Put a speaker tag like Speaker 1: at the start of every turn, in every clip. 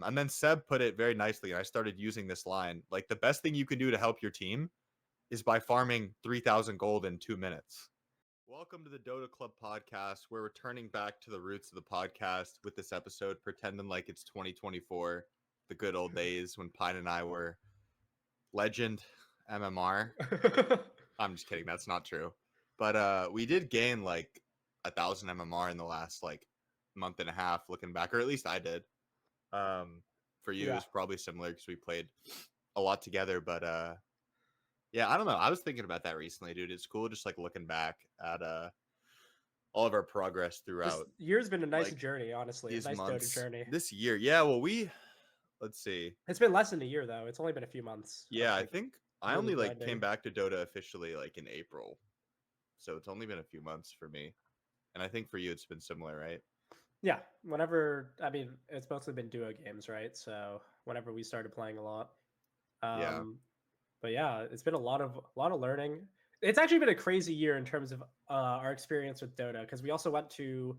Speaker 1: And then Seb put it very nicely, and I started using this line. Like, the best thing you can do to help your team is by farming 3,000 gold in 2 minutes. Welcome to the Dota Club podcast. We're returning back to the roots of the podcast with this episode, pretending like it's 2024, the good old days when Pine and I were legend MMR. I'm just kidding. That's not true. But we did gain like 1,000 MMR in the last like month and a half looking back, or at least I did. For you, it's probably similar because we played a lot together. But yeah, I don't know. I was thinking about that recently, dude. It's cool just like looking back at all of our progress throughout.
Speaker 2: This year's been a nice journey, honestly.
Speaker 1: These
Speaker 2: a nice
Speaker 1: months,
Speaker 2: Dota journey.
Speaker 1: This year, yeah. Well, let's see.
Speaker 2: It's been less than a year though. It's only been a few months.
Speaker 1: Yeah, I think I only like
Speaker 2: grinding.
Speaker 1: came back to Dota officially like in April, so it's only been a few months for me, and I think for you it's been similar, right?
Speaker 2: Yeah, whenever, I mean, it's mostly been duo games, right? So whenever we started playing a lot.
Speaker 1: Yeah.
Speaker 2: But yeah, it's been a lot of learning. It's actually been a crazy year in terms of our experience with Dota, because we also went to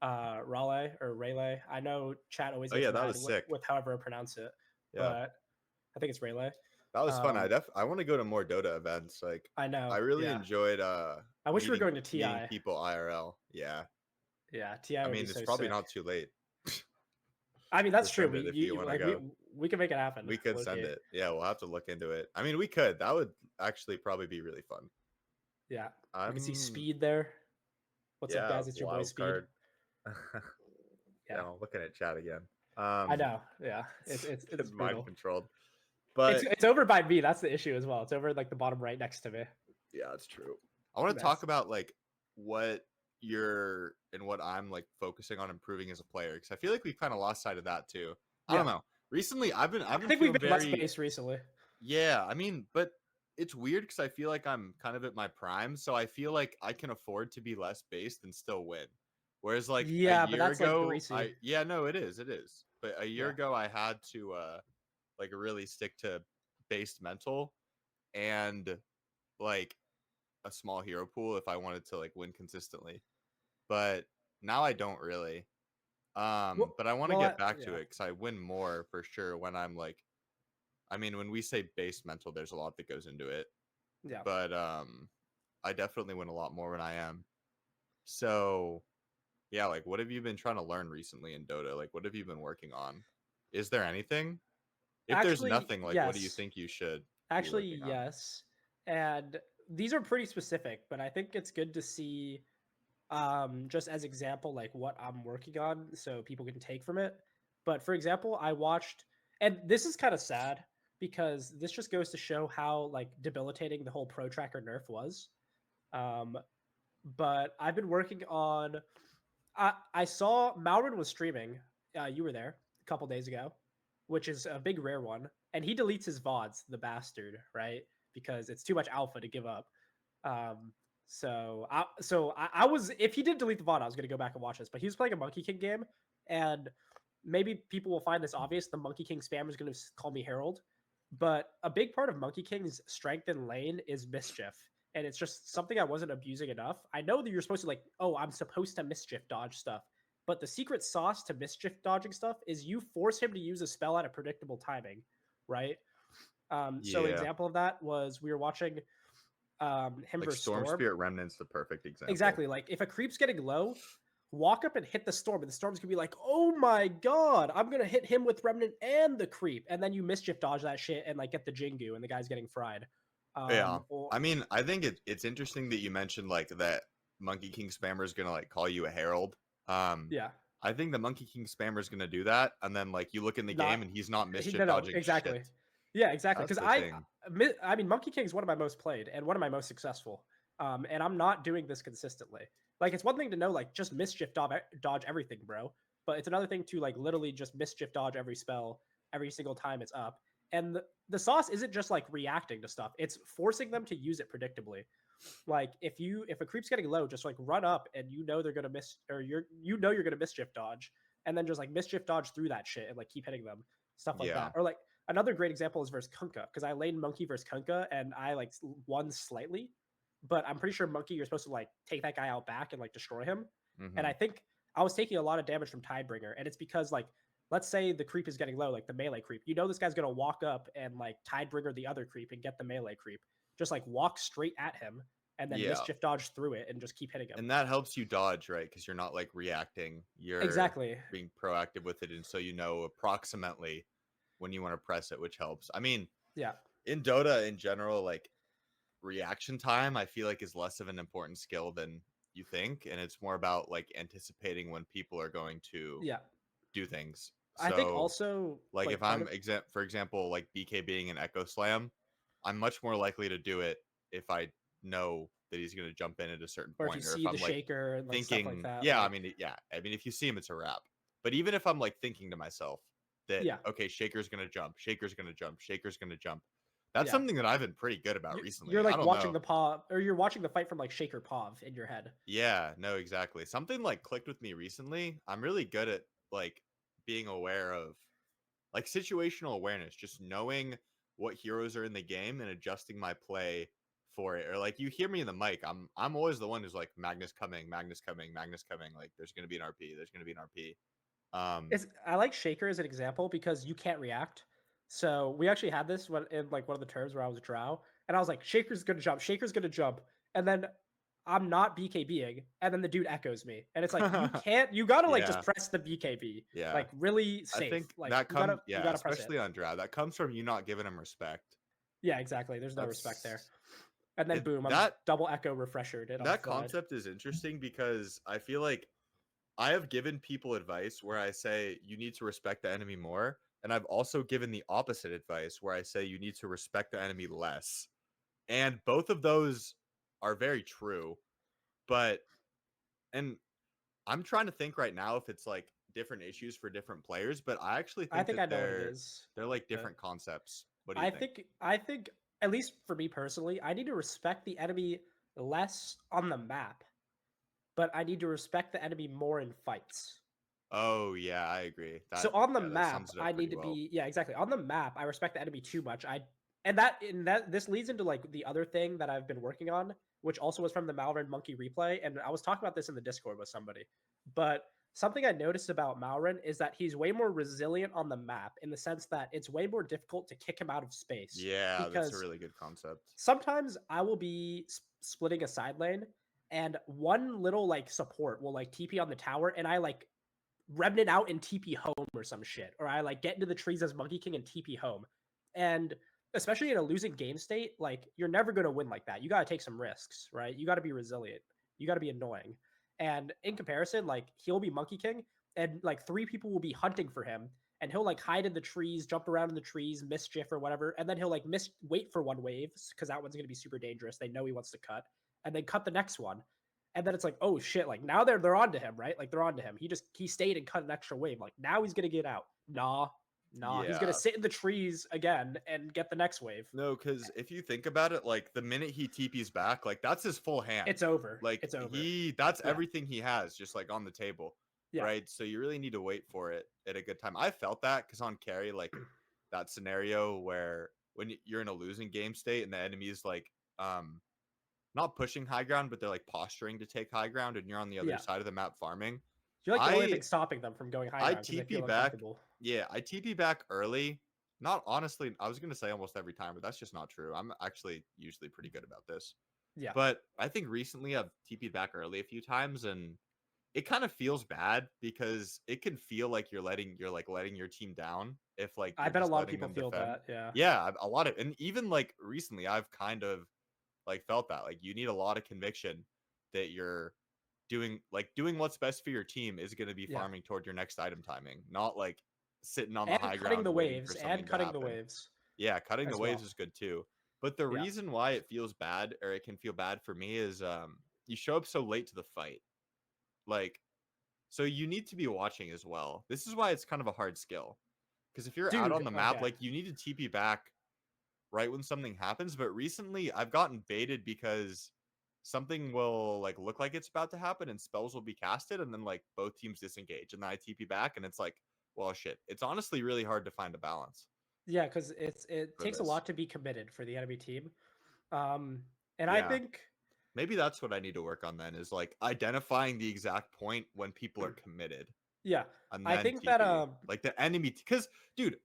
Speaker 2: Raleigh. I know chat always gets
Speaker 1: that was sick
Speaker 2: with however I pronounce it,
Speaker 1: yeah.
Speaker 2: But I think it's Raleigh.
Speaker 1: That was fun. I want to go to more Dota events. Like,
Speaker 2: I know.
Speaker 1: I really enjoyed
Speaker 2: I wish we were going to TI.
Speaker 1: Meeting people IRL. Yeah.
Speaker 2: Yeah, TI.
Speaker 1: I mean, it's
Speaker 2: so
Speaker 1: probably
Speaker 2: sick.
Speaker 1: not too late.
Speaker 2: I mean, that's true. We can make it happen.
Speaker 1: We could send it. Yeah, we'll have to look into it. I mean, we could. That would actually probably be really fun.
Speaker 2: Yeah. You can see Speed there. What's up, guys? It's your boy Speed.
Speaker 1: Yeah, I'm looking at chat again.
Speaker 2: I know. Yeah. It's
Speaker 1: mind controlled. But
Speaker 2: it's over by me. That's the issue as well. It's over like the bottom right next to me.
Speaker 1: Yeah, that's true. I want to talk about like what you're and what I'm like focusing on improving as a player, because I feel like we've kind of lost sight of that too. I don't know. Recently, I think
Speaker 2: we've been less based recently.
Speaker 1: Yeah, I mean, but it's weird because I feel like I'm kind of at my prime, so I feel like I can afford to be less based and still win. Whereas like a year ago, it is. But a year ago, I had to like really stick to based mental and like a small hero pool if I wanted to like win consistently. But now I don't really. But I want to get back to it because I win more for sure when I'm like, I mean, when we say base mental, there's a lot that goes into it.
Speaker 2: Yeah.
Speaker 1: But I definitely win a lot more when I am. So yeah, like what have you been trying to learn recently in Dota? Like what have you been working on? Is there anything? If there's nothing, like what do you think you should?
Speaker 2: Actually, yes. And these are pretty specific, but I think it's good to see just as example like what I'm working on so people can take from it. But for example, I watched, and this is kind of sad because this just goes to show how like debilitating the whole pro tracker nerf was. But I've been working on I saw Malrin was streaming, you were there a couple days ago, which is a big rare one, and he deletes his VODs, the bastard, right? Because it's too much alpha to give up. So I was, if he did delete the VOD, I was going to go back and watch this, but he was playing a Monkey King game, and maybe people will find this obvious. The Monkey King spammer is going to call me Herald, but a big part of Monkey King's strength in lane is mischief, and it's just something I wasn't abusing enough. I know that you're supposed to like, oh, I'm supposed to mischief dodge stuff, but the secret sauce to mischief dodging stuff is you force him to use a spell at a predictable timing, right? So an example of that was we were watching him
Speaker 1: like
Speaker 2: versus
Speaker 1: Storm Spirit Remnant's the perfect example.
Speaker 2: Exactly. Like if a creep's getting low, walk up and hit the Storm, and the Storm's gonna be like, oh my god, I'm gonna hit him with Remnant and the creep, and then you mischief dodge that shit and like get the Jingu, and the guy's getting fried.
Speaker 1: I mean, I think it's interesting that you mentioned like that Monkey King spammer is gonna like call you a Herald.
Speaker 2: Yeah.
Speaker 1: I think the Monkey King spammer is gonna do that, and then like you look in the game and he's not mischief dodging.
Speaker 2: Exactly.
Speaker 1: Shit.
Speaker 2: Yeah, exactly. Because I mean, Monkey King is one of my most played and one of my most successful. And I'm not doing this consistently. Like, it's one thing to know, like, just mischief dodge everything, bro. But it's another thing to, like, literally just mischief dodge every spell every single time it's up. And the sauce isn't just, like, reacting to stuff. It's forcing them to use it predictably. Like, if a creep's getting low, just, like, run up and you know they're going to you're going to mischief dodge. And then just, like, mischief dodge through that shit and, like, keep hitting them. Stuff like that. Or, like, another great example is versus Kunkka, because I laid Monkey versus Kunkka and I like won slightly, but I'm pretty sure Monkey, you're supposed to like take that guy out back and like destroy him. And I think I was taking a lot of damage from Tidebringer, and it's because like let's say the creep is getting low, like the melee creep. You know this guy's gonna walk up and like Tidebringer the other creep and get the melee creep. Just like walk straight at him and then
Speaker 1: Yeah.
Speaker 2: mischief dodge through it and just keep hitting him.
Speaker 1: And that helps you dodge, right? Because you're not like reacting. You're
Speaker 2: Exactly.
Speaker 1: being proactive with it, and so you know approximately when you want to press it, which helps. I mean,
Speaker 2: Yeah.
Speaker 1: in Dota in general, like reaction time, I feel like is less of an important skill than you think, and it's more about like anticipating when people are going to
Speaker 2: Yeah.
Speaker 1: do things.
Speaker 2: I think
Speaker 1: So,
Speaker 2: also
Speaker 1: like
Speaker 2: like
Speaker 1: if
Speaker 2: part
Speaker 1: I'm
Speaker 2: of
Speaker 1: for example, like BK being an Echo Slam, I'm much more likely to do it if I know that he's going to jump in at a certain
Speaker 2: or if you
Speaker 1: point, or if
Speaker 2: see the
Speaker 1: I'm like
Speaker 2: shaker and like stuff like
Speaker 1: thinking,
Speaker 2: that,
Speaker 1: yeah, I
Speaker 2: like
Speaker 1: mean, yeah, I mean, if you see him, it's a wrap. But even if I'm like thinking to myself that,
Speaker 2: yeah.
Speaker 1: okay, Shaker's going to jump, Shaker's going to jump, Shaker's going to jump, that's
Speaker 2: Yeah.
Speaker 1: something that I've been pretty good about recently.
Speaker 2: You're
Speaker 1: I
Speaker 2: like
Speaker 1: don't
Speaker 2: watching
Speaker 1: know.
Speaker 2: the paw or you're watching the fight from like Shaker Pav in your head.
Speaker 1: Yeah, no, exactly. Something like clicked with me recently. I'm really good at like being aware of like situational awareness, just knowing what heroes are in the game and adjusting my play for it. Or like you hear me in the mic, I'm always the one who's like Magnus coming, Magnus coming, Magnus coming. Like there's gonna be an RP, there's gonna be an RP.
Speaker 2: I like Shaker as an example because you can't react. So we actually had this when in like one of the terms where I was drow, and I was like, Shaker's gonna jump, Shaker's gonna jump, and then I'm not BKBing, and then the dude echoes me, and it's like you gotta like just
Speaker 1: Yeah,
Speaker 2: press the BKB,
Speaker 1: yeah.
Speaker 2: like really
Speaker 1: I
Speaker 2: safe,
Speaker 1: think
Speaker 2: like
Speaker 1: that comes,
Speaker 2: you
Speaker 1: yeah,
Speaker 2: gotta press it.
Speaker 1: especially on Drow. That comes from you not giving him respect.
Speaker 2: Yeah, exactly. There's no respect there,
Speaker 1: That's
Speaker 2: and then
Speaker 1: it.
Speaker 2: boom, I'm
Speaker 1: That
Speaker 2: double echo refreshered, and I'm
Speaker 1: that
Speaker 2: fried.
Speaker 1: concept is interesting because I feel like I have given people advice where I say you need to respect the enemy more, and I've also given the opposite advice where I say you need to respect the enemy less. And both of those are very true, but and I'm trying to think right now if it's like different issues for different players, but I actually
Speaker 2: I
Speaker 1: think
Speaker 2: think
Speaker 1: that
Speaker 2: I know what it is.
Speaker 1: they're like
Speaker 2: Uh,
Speaker 1: different concepts. What do you think?
Speaker 2: I think at least for me personally, I need to respect the enemy less on the map, but I need to respect the enemy more in fights.
Speaker 1: Oh yeah, I agree.
Speaker 2: So
Speaker 1: That
Speaker 2: on the
Speaker 1: yeah, that
Speaker 2: map,
Speaker 1: sums it up
Speaker 2: I need
Speaker 1: pretty
Speaker 2: to
Speaker 1: well.
Speaker 2: be yeah, exactly. On the map, I respect the enemy too much. And that this leads into like the other thing that I've been working on, which also was from the Malrun Monkey replay, and I was talking about this in the Discord with somebody. But something I noticed about Malrun is that he's way more resilient on the map in the sense that it's way more difficult to kick him out of space
Speaker 1: Yeah, that's a
Speaker 2: because
Speaker 1: really good concept.
Speaker 2: sometimes I will be splitting a side lane and one little like support will like TP on the tower and I like Remnant out and TP home or some shit. Or I like get into the trees as Monkey King and TP home. And especially in a losing game state, like you're never going to win like that. You got to take some risks, right? You got to be resilient. You got to be annoying. And in comparison, like he'll be Monkey King and like three people will be hunting for him and he'll like hide in the trees, jump around in the trees, mischief or whatever. And then he'll like wait for one wave because that one's going to be super dangerous. They know he wants to cut and then cut the next one and then it's like, oh shit, like now they're on to him, right? Like they're on to him. He stayed and cut an extra wave. Like now he's gonna get out. Nah, he's gonna
Speaker 1: Yeah.
Speaker 2: sit in the trees again and get the next wave.
Speaker 1: No, because if you think about it, like the minute he TP's back, like that's his full hand.
Speaker 2: It's over.
Speaker 1: Like
Speaker 2: It's over.
Speaker 1: that's
Speaker 2: Yeah.
Speaker 1: everything he has, just like on the table,
Speaker 2: Yeah.
Speaker 1: right? So you really need to wait for it at a good time. I felt that because on carry, like that scenario where when you're in a losing game state and the enemy is like, not pushing high ground, but they're like posturing to take high ground, and you're on the other
Speaker 2: Yeah.
Speaker 1: side of the map farming.
Speaker 2: You're like the only
Speaker 1: I
Speaker 2: thing stopping them from going high
Speaker 1: I
Speaker 2: ground because they
Speaker 1: TP
Speaker 2: feel
Speaker 1: back.
Speaker 2: uncomfortable.
Speaker 1: Yeah, I TP back early. Not honestly, I was gonna say almost every time, but that's just not true. I'm actually usually pretty good about this.
Speaker 2: Yeah.
Speaker 1: But I think recently I've TP'd back early a few times, and it kind of feels bad because it can feel like you're letting your team down if like
Speaker 2: I
Speaker 1: you're
Speaker 2: bet a
Speaker 1: just
Speaker 2: lot of
Speaker 1: letting
Speaker 2: people
Speaker 1: them
Speaker 2: feel
Speaker 1: defend.
Speaker 2: that. Yeah.
Speaker 1: Yeah, a lot of, and even like recently I've kind of like felt that like you need a lot of conviction that you're doing what's best for your team is going to be
Speaker 2: Yeah.
Speaker 1: farming toward your next item timing, not like sitting on the
Speaker 2: And
Speaker 1: high
Speaker 2: cutting
Speaker 1: ground
Speaker 2: the
Speaker 1: waiting for
Speaker 2: waves. And
Speaker 1: something to
Speaker 2: cutting the
Speaker 1: happen.
Speaker 2: waves
Speaker 1: Yeah, cutting the
Speaker 2: as
Speaker 1: waves
Speaker 2: well.
Speaker 1: is good too. But the
Speaker 2: Yeah.
Speaker 1: reason why it feels bad or it can feel bad for me is you show up so late to the fight. Like so you need to be watching as well. This is why it's kind of a hard skill. Because if you're out on
Speaker 2: Dude,
Speaker 1: the map,
Speaker 2: okay.
Speaker 1: like you need to TP back right when something happens. But recently I've gotten baited because something will like look like it's about to happen and spells will be casted and then like both teams disengage and then I TP back and it's like, well shit. It's honestly really hard to find a balance
Speaker 2: Yeah, because it
Speaker 1: for
Speaker 2: takes a
Speaker 1: this.
Speaker 2: lot to be committed for the enemy team. Um, and I
Speaker 1: Yeah.
Speaker 2: think
Speaker 1: Maybe that's what I need to work on then is like identifying the exact point when people are committed.
Speaker 2: Yeah,
Speaker 1: and
Speaker 2: I
Speaker 1: then
Speaker 2: think that
Speaker 1: TP. Like the enemy, because dude,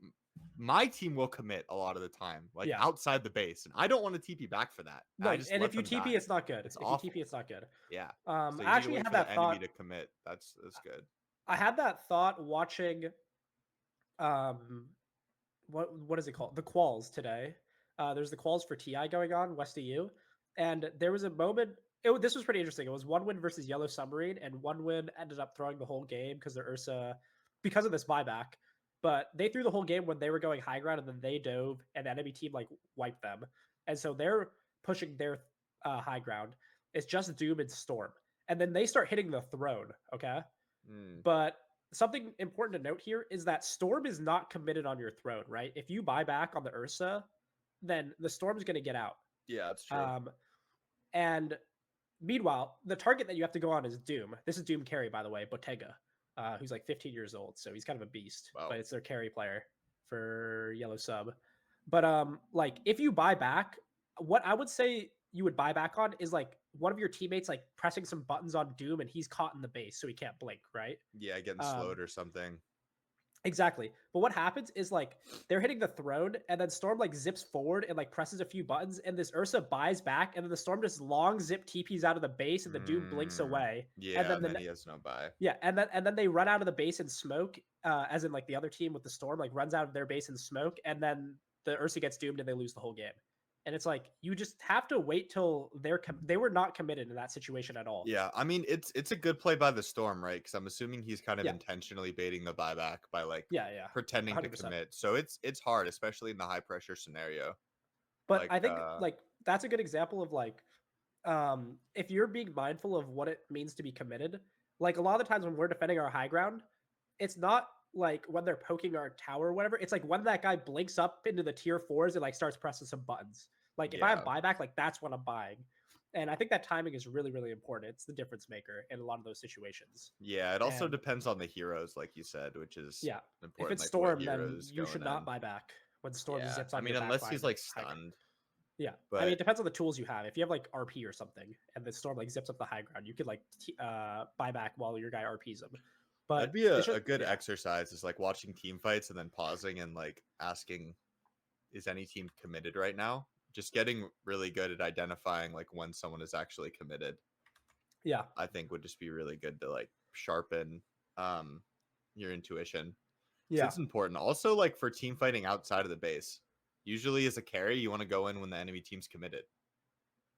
Speaker 1: my team will commit a lot of the time, like
Speaker 2: yeah.
Speaker 1: outside the base, and I don't want to TP back for that.
Speaker 2: No,
Speaker 1: I just
Speaker 2: and
Speaker 1: let
Speaker 2: if you
Speaker 1: them
Speaker 2: TP,
Speaker 1: die.
Speaker 2: it's not good.
Speaker 1: It's
Speaker 2: If you TP,
Speaker 1: awful.
Speaker 2: it's not good.
Speaker 1: Yeah. So you
Speaker 2: I
Speaker 1: need to
Speaker 2: actually
Speaker 1: wait
Speaker 2: had
Speaker 1: for the
Speaker 2: that
Speaker 1: enemy
Speaker 2: thought.
Speaker 1: to commit. That's good.
Speaker 2: I had that thought watching um what is it called? The quals today. There's the quals for TI going on, West EU, and there was a moment. This was pretty interesting. It was one win versus Yellow Submarine, and one win ended up throwing the whole game because their Ursa, because of this buyback. But they threw the whole game when they were going high ground, and then they dove, and the enemy team like wiped them, and so they're pushing their high ground. It's just Doom and Storm, and then they start hitting the throne. Okay,
Speaker 1: Mm.
Speaker 2: but something important to note here is that Storm is not committed on your throne, right? If you buy back on the Ursa, then the Storm's going to get out.
Speaker 1: Yeah, that's true.
Speaker 2: Um, and meanwhile, the target that you have to go on is Doom. This is Doom carry, by the way, Bottega, who's like 15 years old, so he's kind of a beast.
Speaker 1: Wow.
Speaker 2: But it's their carry player for Yellow Sub. But like if you buy back, what I would say you would buy back on is like one of your teammates like pressing some buttons on Doom and he's caught in the base, so he can't blink, right?
Speaker 1: Yeah, getting
Speaker 2: Um,
Speaker 1: slowed or something.
Speaker 2: Exactly. But what happens is like they're hitting the throne and then Storm like zips forward and like presses a few buttons and this Ursa buys back and then the Storm just long zip TPs out of the base and the Doom blinks
Speaker 1: Mm.
Speaker 2: away. And
Speaker 1: Yeah,
Speaker 2: then
Speaker 1: and then
Speaker 2: the
Speaker 1: he has no buy.
Speaker 2: yeah, and then they run out of the base and smoke, as in like the other team with the Storm like runs out of their base and smoke and then the Ursa gets doomed and they lose the whole game. And it's like you just have to wait till they were not committed in that situation at all.
Speaker 1: Yeah, I mean it's a good play by the Storm, right? Because I'm assuming he's kind of
Speaker 2: Yeah.
Speaker 1: intentionally baiting the buyback by like
Speaker 2: Yeah, yeah.
Speaker 1: pretending to
Speaker 2: 100%.
Speaker 1: commit. So it's hard, especially in the high pressure scenario.
Speaker 2: But
Speaker 1: Like
Speaker 2: I think like that's a good example of like if you're being mindful of what it means to be committed, like a lot of the times when we're defending our high ground, it's not like when they're poking our tower or whatever. It's like when that guy blinks up into the tier fours and like starts pressing some buttons. Like if I have
Speaker 1: yeah.
Speaker 2: buyback, like that's what I'm buying. And I think that timing is really, really important. It's the difference maker in a lot of those situations.
Speaker 1: Yeah, it also
Speaker 2: And
Speaker 1: depends on the heroes, like you said, which is
Speaker 2: yeah, if
Speaker 1: important,
Speaker 2: it's
Speaker 1: like what
Speaker 2: Storm, then
Speaker 1: heroes
Speaker 2: you
Speaker 1: going
Speaker 2: should not
Speaker 1: in.
Speaker 2: buy back when Storm
Speaker 1: Yeah.
Speaker 2: zips
Speaker 1: I
Speaker 2: on
Speaker 1: mean,
Speaker 2: your back
Speaker 1: unless he's
Speaker 2: behind
Speaker 1: like
Speaker 2: high ground.
Speaker 1: stunned.
Speaker 2: Yeah, I mean,
Speaker 1: But
Speaker 2: it depends on the tools you have. If you have like RP or something, and the Storm like zips up the high ground, you could like buy back while your guy RPs him.
Speaker 1: that'd
Speaker 2: But
Speaker 1: be
Speaker 2: it's just
Speaker 1: a good
Speaker 2: yeah,
Speaker 1: exercise is like watching team fights and then pausing and like asking, is any team committed right now? Just getting really good at identifying like when someone is actually committed.
Speaker 2: yeah,
Speaker 1: I think would just be really good to like sharpen um your intuition. So
Speaker 2: yeah,
Speaker 1: it's important. Also, like for team fighting outside of the base, usually as a carry, you want to go in when the enemy team's committed.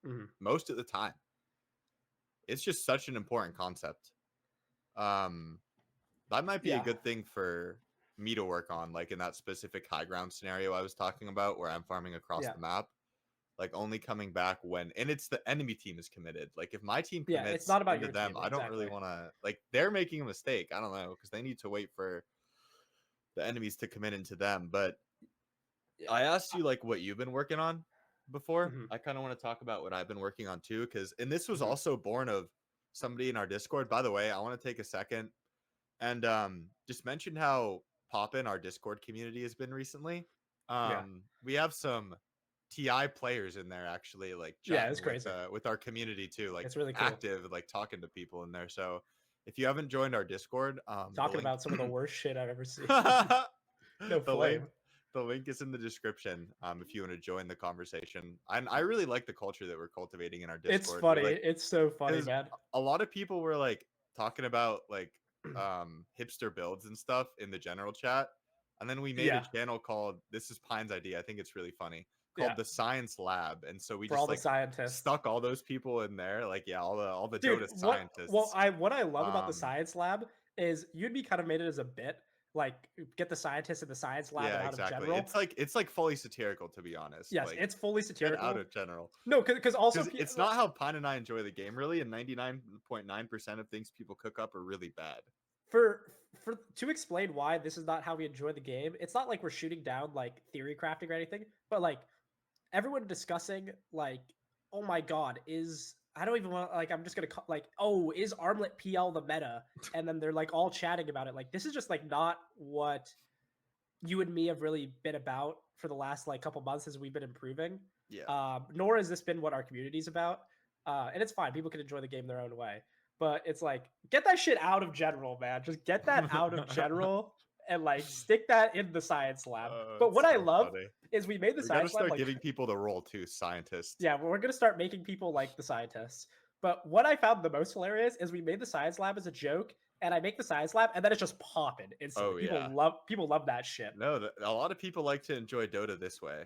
Speaker 2: hmm
Speaker 1: Most of the time. It's just such an important concept. Um that might be a
Speaker 2: yeah,
Speaker 1: good thing for me to work on, like in that specific high ground scenario I was talking about where I'm farming across
Speaker 2: yeah,
Speaker 1: the map. Like only coming back when and it's the enemy team is committed. Like if my team
Speaker 2: yeah. It's
Speaker 1: commits
Speaker 2: not about
Speaker 1: into
Speaker 2: your
Speaker 1: them,
Speaker 2: team
Speaker 1: I don't really
Speaker 2: exactly.
Speaker 1: want to like they're making a mistake. I don't know because they need to wait for the enemies to commit into them. But
Speaker 2: Yeah,
Speaker 1: I asked you like what you've been working on before.
Speaker 2: hmm
Speaker 1: I kind of want to talk about what I've been working on too because and this was
Speaker 2: hmm
Speaker 1: also born of somebody in our Discord. By the way, I want to take a second and just mention how poppin' our Discord community has been recently.
Speaker 2: yeah,
Speaker 1: We have some TI players in there actually, like
Speaker 2: yeah. It's
Speaker 1: chatting
Speaker 2: crazy.
Speaker 1: with our community too, like
Speaker 2: It's really cool
Speaker 1: active, like talking to people in there. So if you haven't joined our Discord, the
Speaker 2: talking
Speaker 1: link
Speaker 2: about some of the worst shit I've ever seen.
Speaker 1: the
Speaker 2: No
Speaker 1: link
Speaker 2: flame.
Speaker 1: the link is in the description. If you want to join the conversation. And I really like the culture that we're cultivating in our
Speaker 2: It's
Speaker 1: Discord. We're
Speaker 2: funny.
Speaker 1: like
Speaker 2: It's so funny,
Speaker 1: because
Speaker 2: man.
Speaker 1: a lot of people were like talking about like hipster builds and stuff in the general chat, and then we made a
Speaker 2: Yeah,
Speaker 1: channel called, this is Pine's idea, I think it's really funny,
Speaker 2: yeah.
Speaker 1: called the Science Lab, and so we
Speaker 2: For
Speaker 1: just
Speaker 2: all the
Speaker 1: like
Speaker 2: scientists.
Speaker 1: stuck all those people in there, like yeah, all the
Speaker 2: Dude,
Speaker 1: Dota scientists.
Speaker 2: what I love about the
Speaker 1: um
Speaker 2: science lab is you'd be kind of made it as a bit, like get the scientists in the science lab
Speaker 1: yeah,
Speaker 2: and out of
Speaker 1: exactly,
Speaker 2: general.
Speaker 1: it's like fully satirical, to be honest,
Speaker 2: Yes,
Speaker 1: like
Speaker 2: it's fully
Speaker 1: get out
Speaker 2: satirical.
Speaker 1: of general
Speaker 2: No, because also
Speaker 1: because it's not how Pine and I enjoy the game really, and 99.9% of things people cook up are really bad.
Speaker 2: for to explain why this is not how we enjoy the game. It's not like we're shooting down like theory crafting or anything, but like everyone discussing like, oh my god, is I don't even want like I'm just gonna like, oh, is armlet PL the meta? And then they're like all chatting about it. Like this is just like not what you and me have really been about for the last like couple months as we've been improving.
Speaker 1: Yeah.
Speaker 2: Nor has this been what our community's about. And it's fine. People can enjoy the game their own way. but it's like get that shit out of general, man. Just get that out of general and like stick that in the science lab. But what
Speaker 1: It's
Speaker 2: I
Speaker 1: so
Speaker 2: love
Speaker 1: funny.
Speaker 2: is we made the
Speaker 1: We got to
Speaker 2: science lab
Speaker 1: start
Speaker 2: like
Speaker 1: giving people the role too, scientist.
Speaker 2: yeah, we're gonna start making people like the scientists. But what I found the most hilarious is we made the science lab as a joke, and I make the science lab, and then it's just popping instantly.
Speaker 1: Oh yeah.
Speaker 2: People love that shit.
Speaker 1: No, a lot of people like to enjoy Dota this way.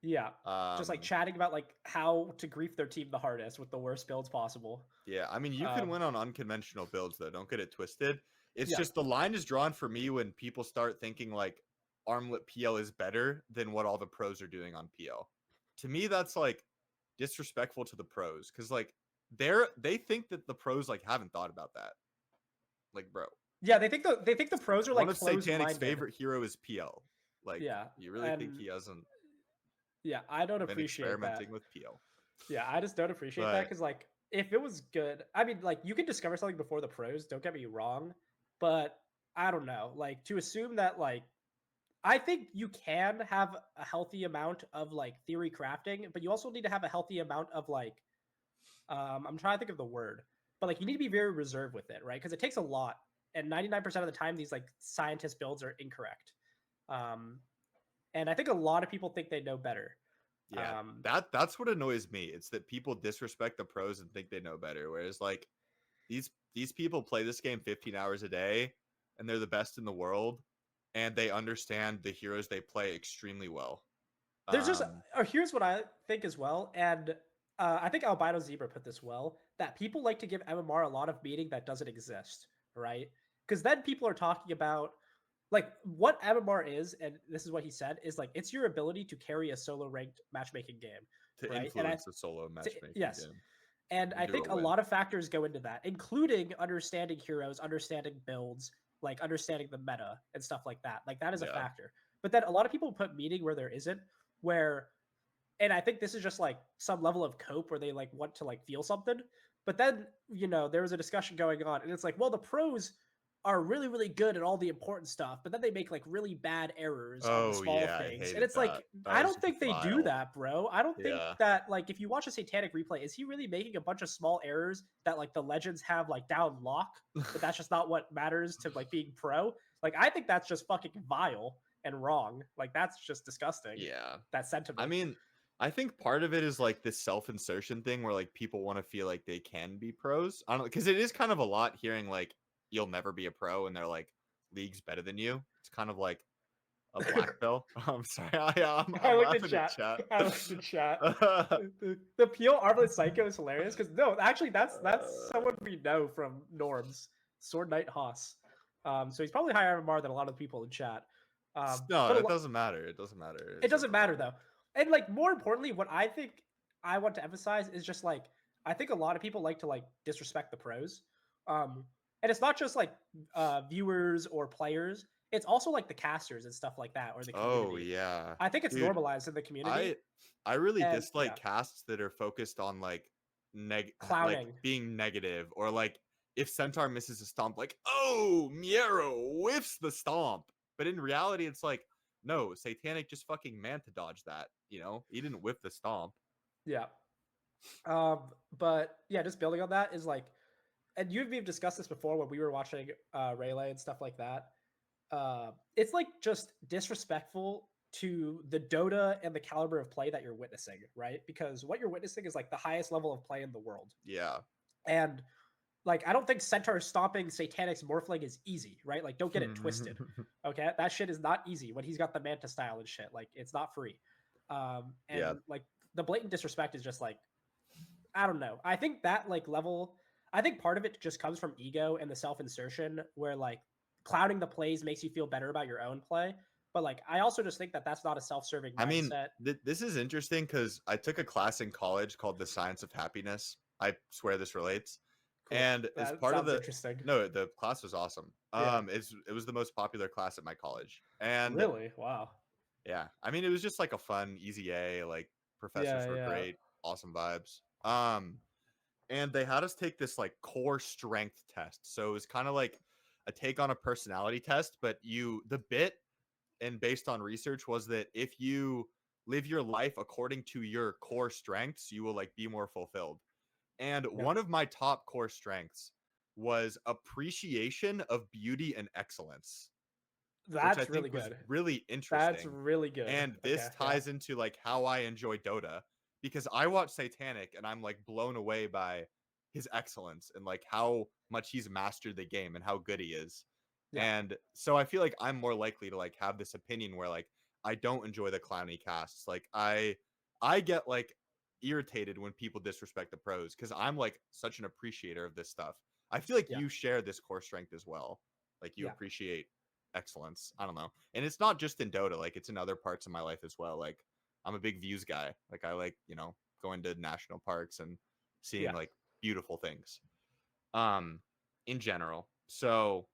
Speaker 2: Yeah, just like
Speaker 1: Um,
Speaker 2: chatting about like how to grief their team the hardest with the worst builds possible.
Speaker 1: yeah, I mean, you can
Speaker 2: Um,
Speaker 1: win on unconventional builds though. Don't get it twisted. It's
Speaker 2: yeah,
Speaker 1: just the line is drawn for me when people start thinking like armlet PL is better than what all the pros are doing on PL. To me, that's like disrespectful to the pros because like they think that the pros like haven't thought about that. Like, bro,
Speaker 2: yeah, they think the pros are
Speaker 1: one
Speaker 2: like
Speaker 1: of Satanic's
Speaker 2: closed-minded.
Speaker 1: favorite hero is PL. Like,
Speaker 2: Yeah,
Speaker 1: you really think
Speaker 2: and
Speaker 1: he hasn't
Speaker 2: yeah, I don't
Speaker 1: been
Speaker 2: appreciate that.
Speaker 1: experimenting with PL?
Speaker 2: Yeah, I just don't appreciate that
Speaker 1: But
Speaker 2: because like if it was good, I mean, like you can discover something before the pros. Don't get me wrong, but I don't know. Like to assume that like I think you can have a healthy amount of like theory crafting, but you also need to have a healthy amount of like I'm trying to think of the word, but like you need to be very reserved with it, right? Because it takes a lot, and 99% of the time these like scientist builds are incorrect. Um, and I think a lot of people think they know better.
Speaker 1: yeah,
Speaker 2: Um,
Speaker 1: that's what annoys me. It's that people disrespect the pros and think they know better. Whereas like these people play this game 15 hours a day and they're the best in the world and they understand the heroes they play extremely well.
Speaker 2: there's just
Speaker 1: Um
Speaker 2: here's what I think as well, and I think Albino Zebra put this well that people like to give MMR a lot of meaning that doesn't exist, right? Because then people are talking about like what MMR is, and this is what he said is like it's your ability to carry a solo ranked matchmaking game,
Speaker 1: to
Speaker 2: right? And
Speaker 1: influence a solo matchmaking
Speaker 2: yes,
Speaker 1: game
Speaker 2: and I
Speaker 1: into a
Speaker 2: think a
Speaker 1: win.
Speaker 2: lot of factors go into that, including understanding heroes, understanding builds, like understanding the meta and stuff like that. Like that is a
Speaker 1: Yeah.
Speaker 2: factor. But then a lot of people put meaning where there isn't, where and I think this is just like some level of cope where they like want to like feel something. But then, there was a discussion going on, and it's like, well, the pros are really, really good at all the important stuff, but then they make like really bad errors on the
Speaker 1: Oh
Speaker 2: small
Speaker 1: yeah, I
Speaker 2: things. And
Speaker 1: hated
Speaker 2: it's
Speaker 1: that.
Speaker 2: like,
Speaker 1: That
Speaker 2: I
Speaker 1: was
Speaker 2: don't think they do
Speaker 1: vile.
Speaker 2: that, bro. I don't think
Speaker 1: Yeah.
Speaker 2: that like if you watch a satanic replay, is he really making a bunch of small errors that like the legends have like down lock, but that's just not what matters to like being pro? Like, I think that's just fucking vile and wrong. Like, that's just disgusting.
Speaker 1: Yeah.
Speaker 2: That
Speaker 1: I
Speaker 2: sentiment.
Speaker 1: mean, I think part of it is like this self-insertion thing where like people want to feel like they can be pros. I don't know, because it is kind of a lot hearing like you'll never be a pro and they're like leagues better than you. It's kind of like a black belt. I'm sorry,
Speaker 2: I
Speaker 1: I'm
Speaker 2: looked at
Speaker 1: laughing at
Speaker 2: chat.
Speaker 1: chat.
Speaker 2: I looked at chat. The Peel Armlet Psycho is hilarious because no, actually that's someone we know from norms. Sword Knight Haas. So he's probably higher MMR than a lot of people in chat.
Speaker 1: No,
Speaker 2: But
Speaker 1: it doesn't matter. It doesn't matter.
Speaker 2: it
Speaker 1: It's
Speaker 2: doesn't matter
Speaker 1: irrelevant.
Speaker 2: though. And like more importantly, what I think I want to emphasize is just like I think a lot of people like to like disrespect the pros. And it's not just like viewers or players. It's also like the casters and stuff like that or the
Speaker 1: Oh
Speaker 2: community.
Speaker 1: yeah,
Speaker 2: I think it's
Speaker 1: dude.
Speaker 2: normalized in the community.
Speaker 1: I I really
Speaker 2: And
Speaker 1: dislike
Speaker 2: yeah,
Speaker 1: casts that are focused on like
Speaker 2: clowning.
Speaker 1: being negative or like if Centaur misses a stomp, like oh Miero whiffs the stomp, but in reality it's like no, Satanic just fucking manta dodge that. He didn't whiff the stomp.
Speaker 2: Yeah. But yeah, just building on that is like, and we've discussed this before when we were watching Rayleigh and stuff like that. It's like just disrespectful to the Dota and the caliber of play that you're witnessing, right? Because what you're witnessing is like the highest level of play in the world.
Speaker 1: Yeah.
Speaker 2: And like I don't think Centaur stomping Satanic's Morphling is easy, right? Like don't get it twisted. Okay? That shit is not easy when he's got the Manta style and shit. Like it's not free.
Speaker 1: Yeah.
Speaker 2: And like the blatant disrespect is just like I don't know. I think that like level I think part of it just comes from ego and the self-insertion where like clouding the plays makes you feel better about your own play. But like I also just think that that's not a self-serving
Speaker 1: I mean,
Speaker 2: mindset.
Speaker 1: this is interesting because I took a class in college called The Science of Happiness. I swear this relates.
Speaker 2: Cool.
Speaker 1: And as
Speaker 2: That
Speaker 1: part of
Speaker 2: sounds
Speaker 1: the
Speaker 2: interesting.
Speaker 1: no, the class was awesome.
Speaker 2: Yeah.
Speaker 1: It was the most popular class at my college. And
Speaker 2: Really? Wow.
Speaker 1: yeah, I mean it was just like a fun, easy A, like professors
Speaker 2: Yeah,
Speaker 1: were
Speaker 2: yeah.
Speaker 1: great, awesome vibes. And they had us take this like core strength test. So it was kind of like a take on a personality test, but the bit and based on research was that if you live your life according to your core strengths, you will like be more fulfilled. And
Speaker 2: Yeah.
Speaker 1: one of my top core strengths was appreciation of beauty and excellence, which I
Speaker 2: That's really
Speaker 1: think was
Speaker 2: good.
Speaker 1: really
Speaker 2: That's
Speaker 1: interesting.
Speaker 2: really good.
Speaker 1: And this
Speaker 2: Okay, yeah,
Speaker 1: ties into like how I enjoy Dota because I watch Satanic and I'm like blown away by his excellence and like how much he's mastered the game and how good he is.
Speaker 2: yeah,
Speaker 1: And so I feel like I'm more likely to like have this opinion where like I don't enjoy the clowny casts. Like I get like irritated when people disrespect the pros because I'm like such an appreciator of this stuff. I feel like
Speaker 2: yeah,
Speaker 1: you share this core strength as well. Like you
Speaker 2: yeah,
Speaker 1: appreciate excellence. I don't know. And it's not just in Dota, like it's in other parts of my life as well. Like I'm a big views guy. Like I like, going to national parks and seeing
Speaker 2: yeah.
Speaker 1: like beautiful things. Um in general. So,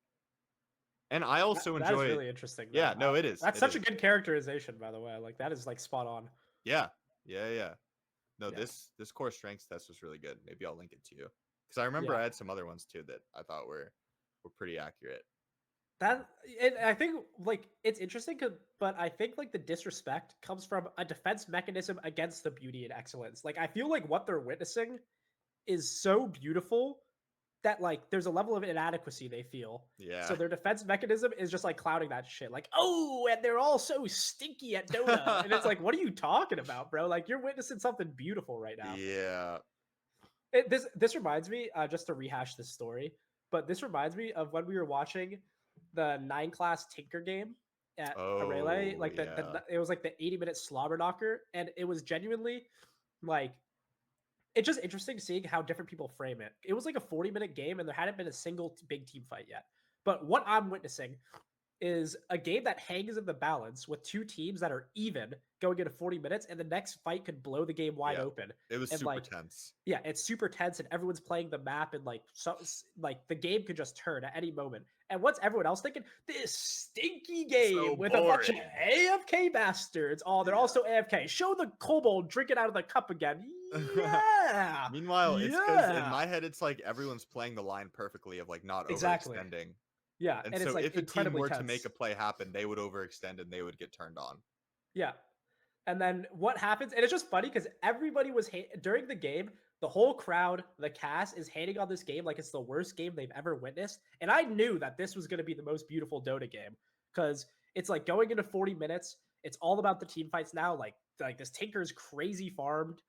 Speaker 1: and I also
Speaker 2: That is
Speaker 1: enjoy.
Speaker 2: really interesting,
Speaker 1: Yeah,
Speaker 2: though.
Speaker 1: no, it is.
Speaker 2: That's
Speaker 1: It
Speaker 2: such a
Speaker 1: is.
Speaker 2: good characterization, by the way. Like that is like spot on.
Speaker 1: Yeah. Yeah, yeah. No,
Speaker 2: Yeah,
Speaker 1: this core strengths test was really good. Maybe I'll link it to you. Cuz I remember
Speaker 2: yeah.
Speaker 1: I had some other ones too that I thought were pretty accurate.
Speaker 2: That and I think like it's interesting, but I think like the disrespect comes from a defense mechanism against the beauty and excellence. Like I feel like what they're witnessing is so beautiful that like there's a level of inadequacy they feel. So
Speaker 1: Yeah.
Speaker 2: their defense mechanism is just like clouding that shit. Like, oh, and they're all so stinky at Dota. And it's like, what are you talking about, bro? Like you're witnessing something beautiful right now.
Speaker 1: Yeah.
Speaker 2: This reminds me, just to rehash this story, but this reminds me of when we were watching the 9 class Tinker game at Arele.
Speaker 1: Oh,
Speaker 2: Like
Speaker 1: yeah.
Speaker 2: it was like the 80-minute slobber knocker, and it was genuinely like it's just interesting seeing how different people frame it. It was like a 40-minute game, and there hadn't been a single big team fight yet. But what I'm witnessing is a game that hangs in the balance with two teams that are even going into 40 minutes, and the next fight could blow the game wide
Speaker 1: Yeah.
Speaker 2: open.
Speaker 1: It was
Speaker 2: And
Speaker 1: super
Speaker 2: like,
Speaker 1: tense.
Speaker 2: yeah, it's super tense, and everyone's playing the map, and like, so like the game could just turn at any moment. And what's everyone else thinking? This stinky game
Speaker 1: So
Speaker 2: with a bunch of
Speaker 1: boring.
Speaker 2: AFK bastards. Oh, they're also AFK. Show the kobold drinking out of the cup again.
Speaker 1: Yeah.
Speaker 2: Yeah,
Speaker 1: Meanwhile, it's because in
Speaker 2: yeah,
Speaker 1: my head, it's like everyone's playing the line perfectly of like not
Speaker 2: exactly.
Speaker 1: overextending.
Speaker 2: Yeah,
Speaker 1: And
Speaker 2: and it's
Speaker 1: so
Speaker 2: like
Speaker 1: if a team
Speaker 2: incredibly
Speaker 1: were to make
Speaker 2: tense.
Speaker 1: a play happen, they would overextend and they would get turned on.
Speaker 2: Yeah. And then what happens? And it's just funny because everybody was during the game. The whole crowd, the cast, is hating on this game like it's the worst game they've ever witnessed. And I knew that this was going to be the most beautiful Dota game because it's like going into 40 minutes. It's all about the team fights now. Like this Tinker's crazy farmed,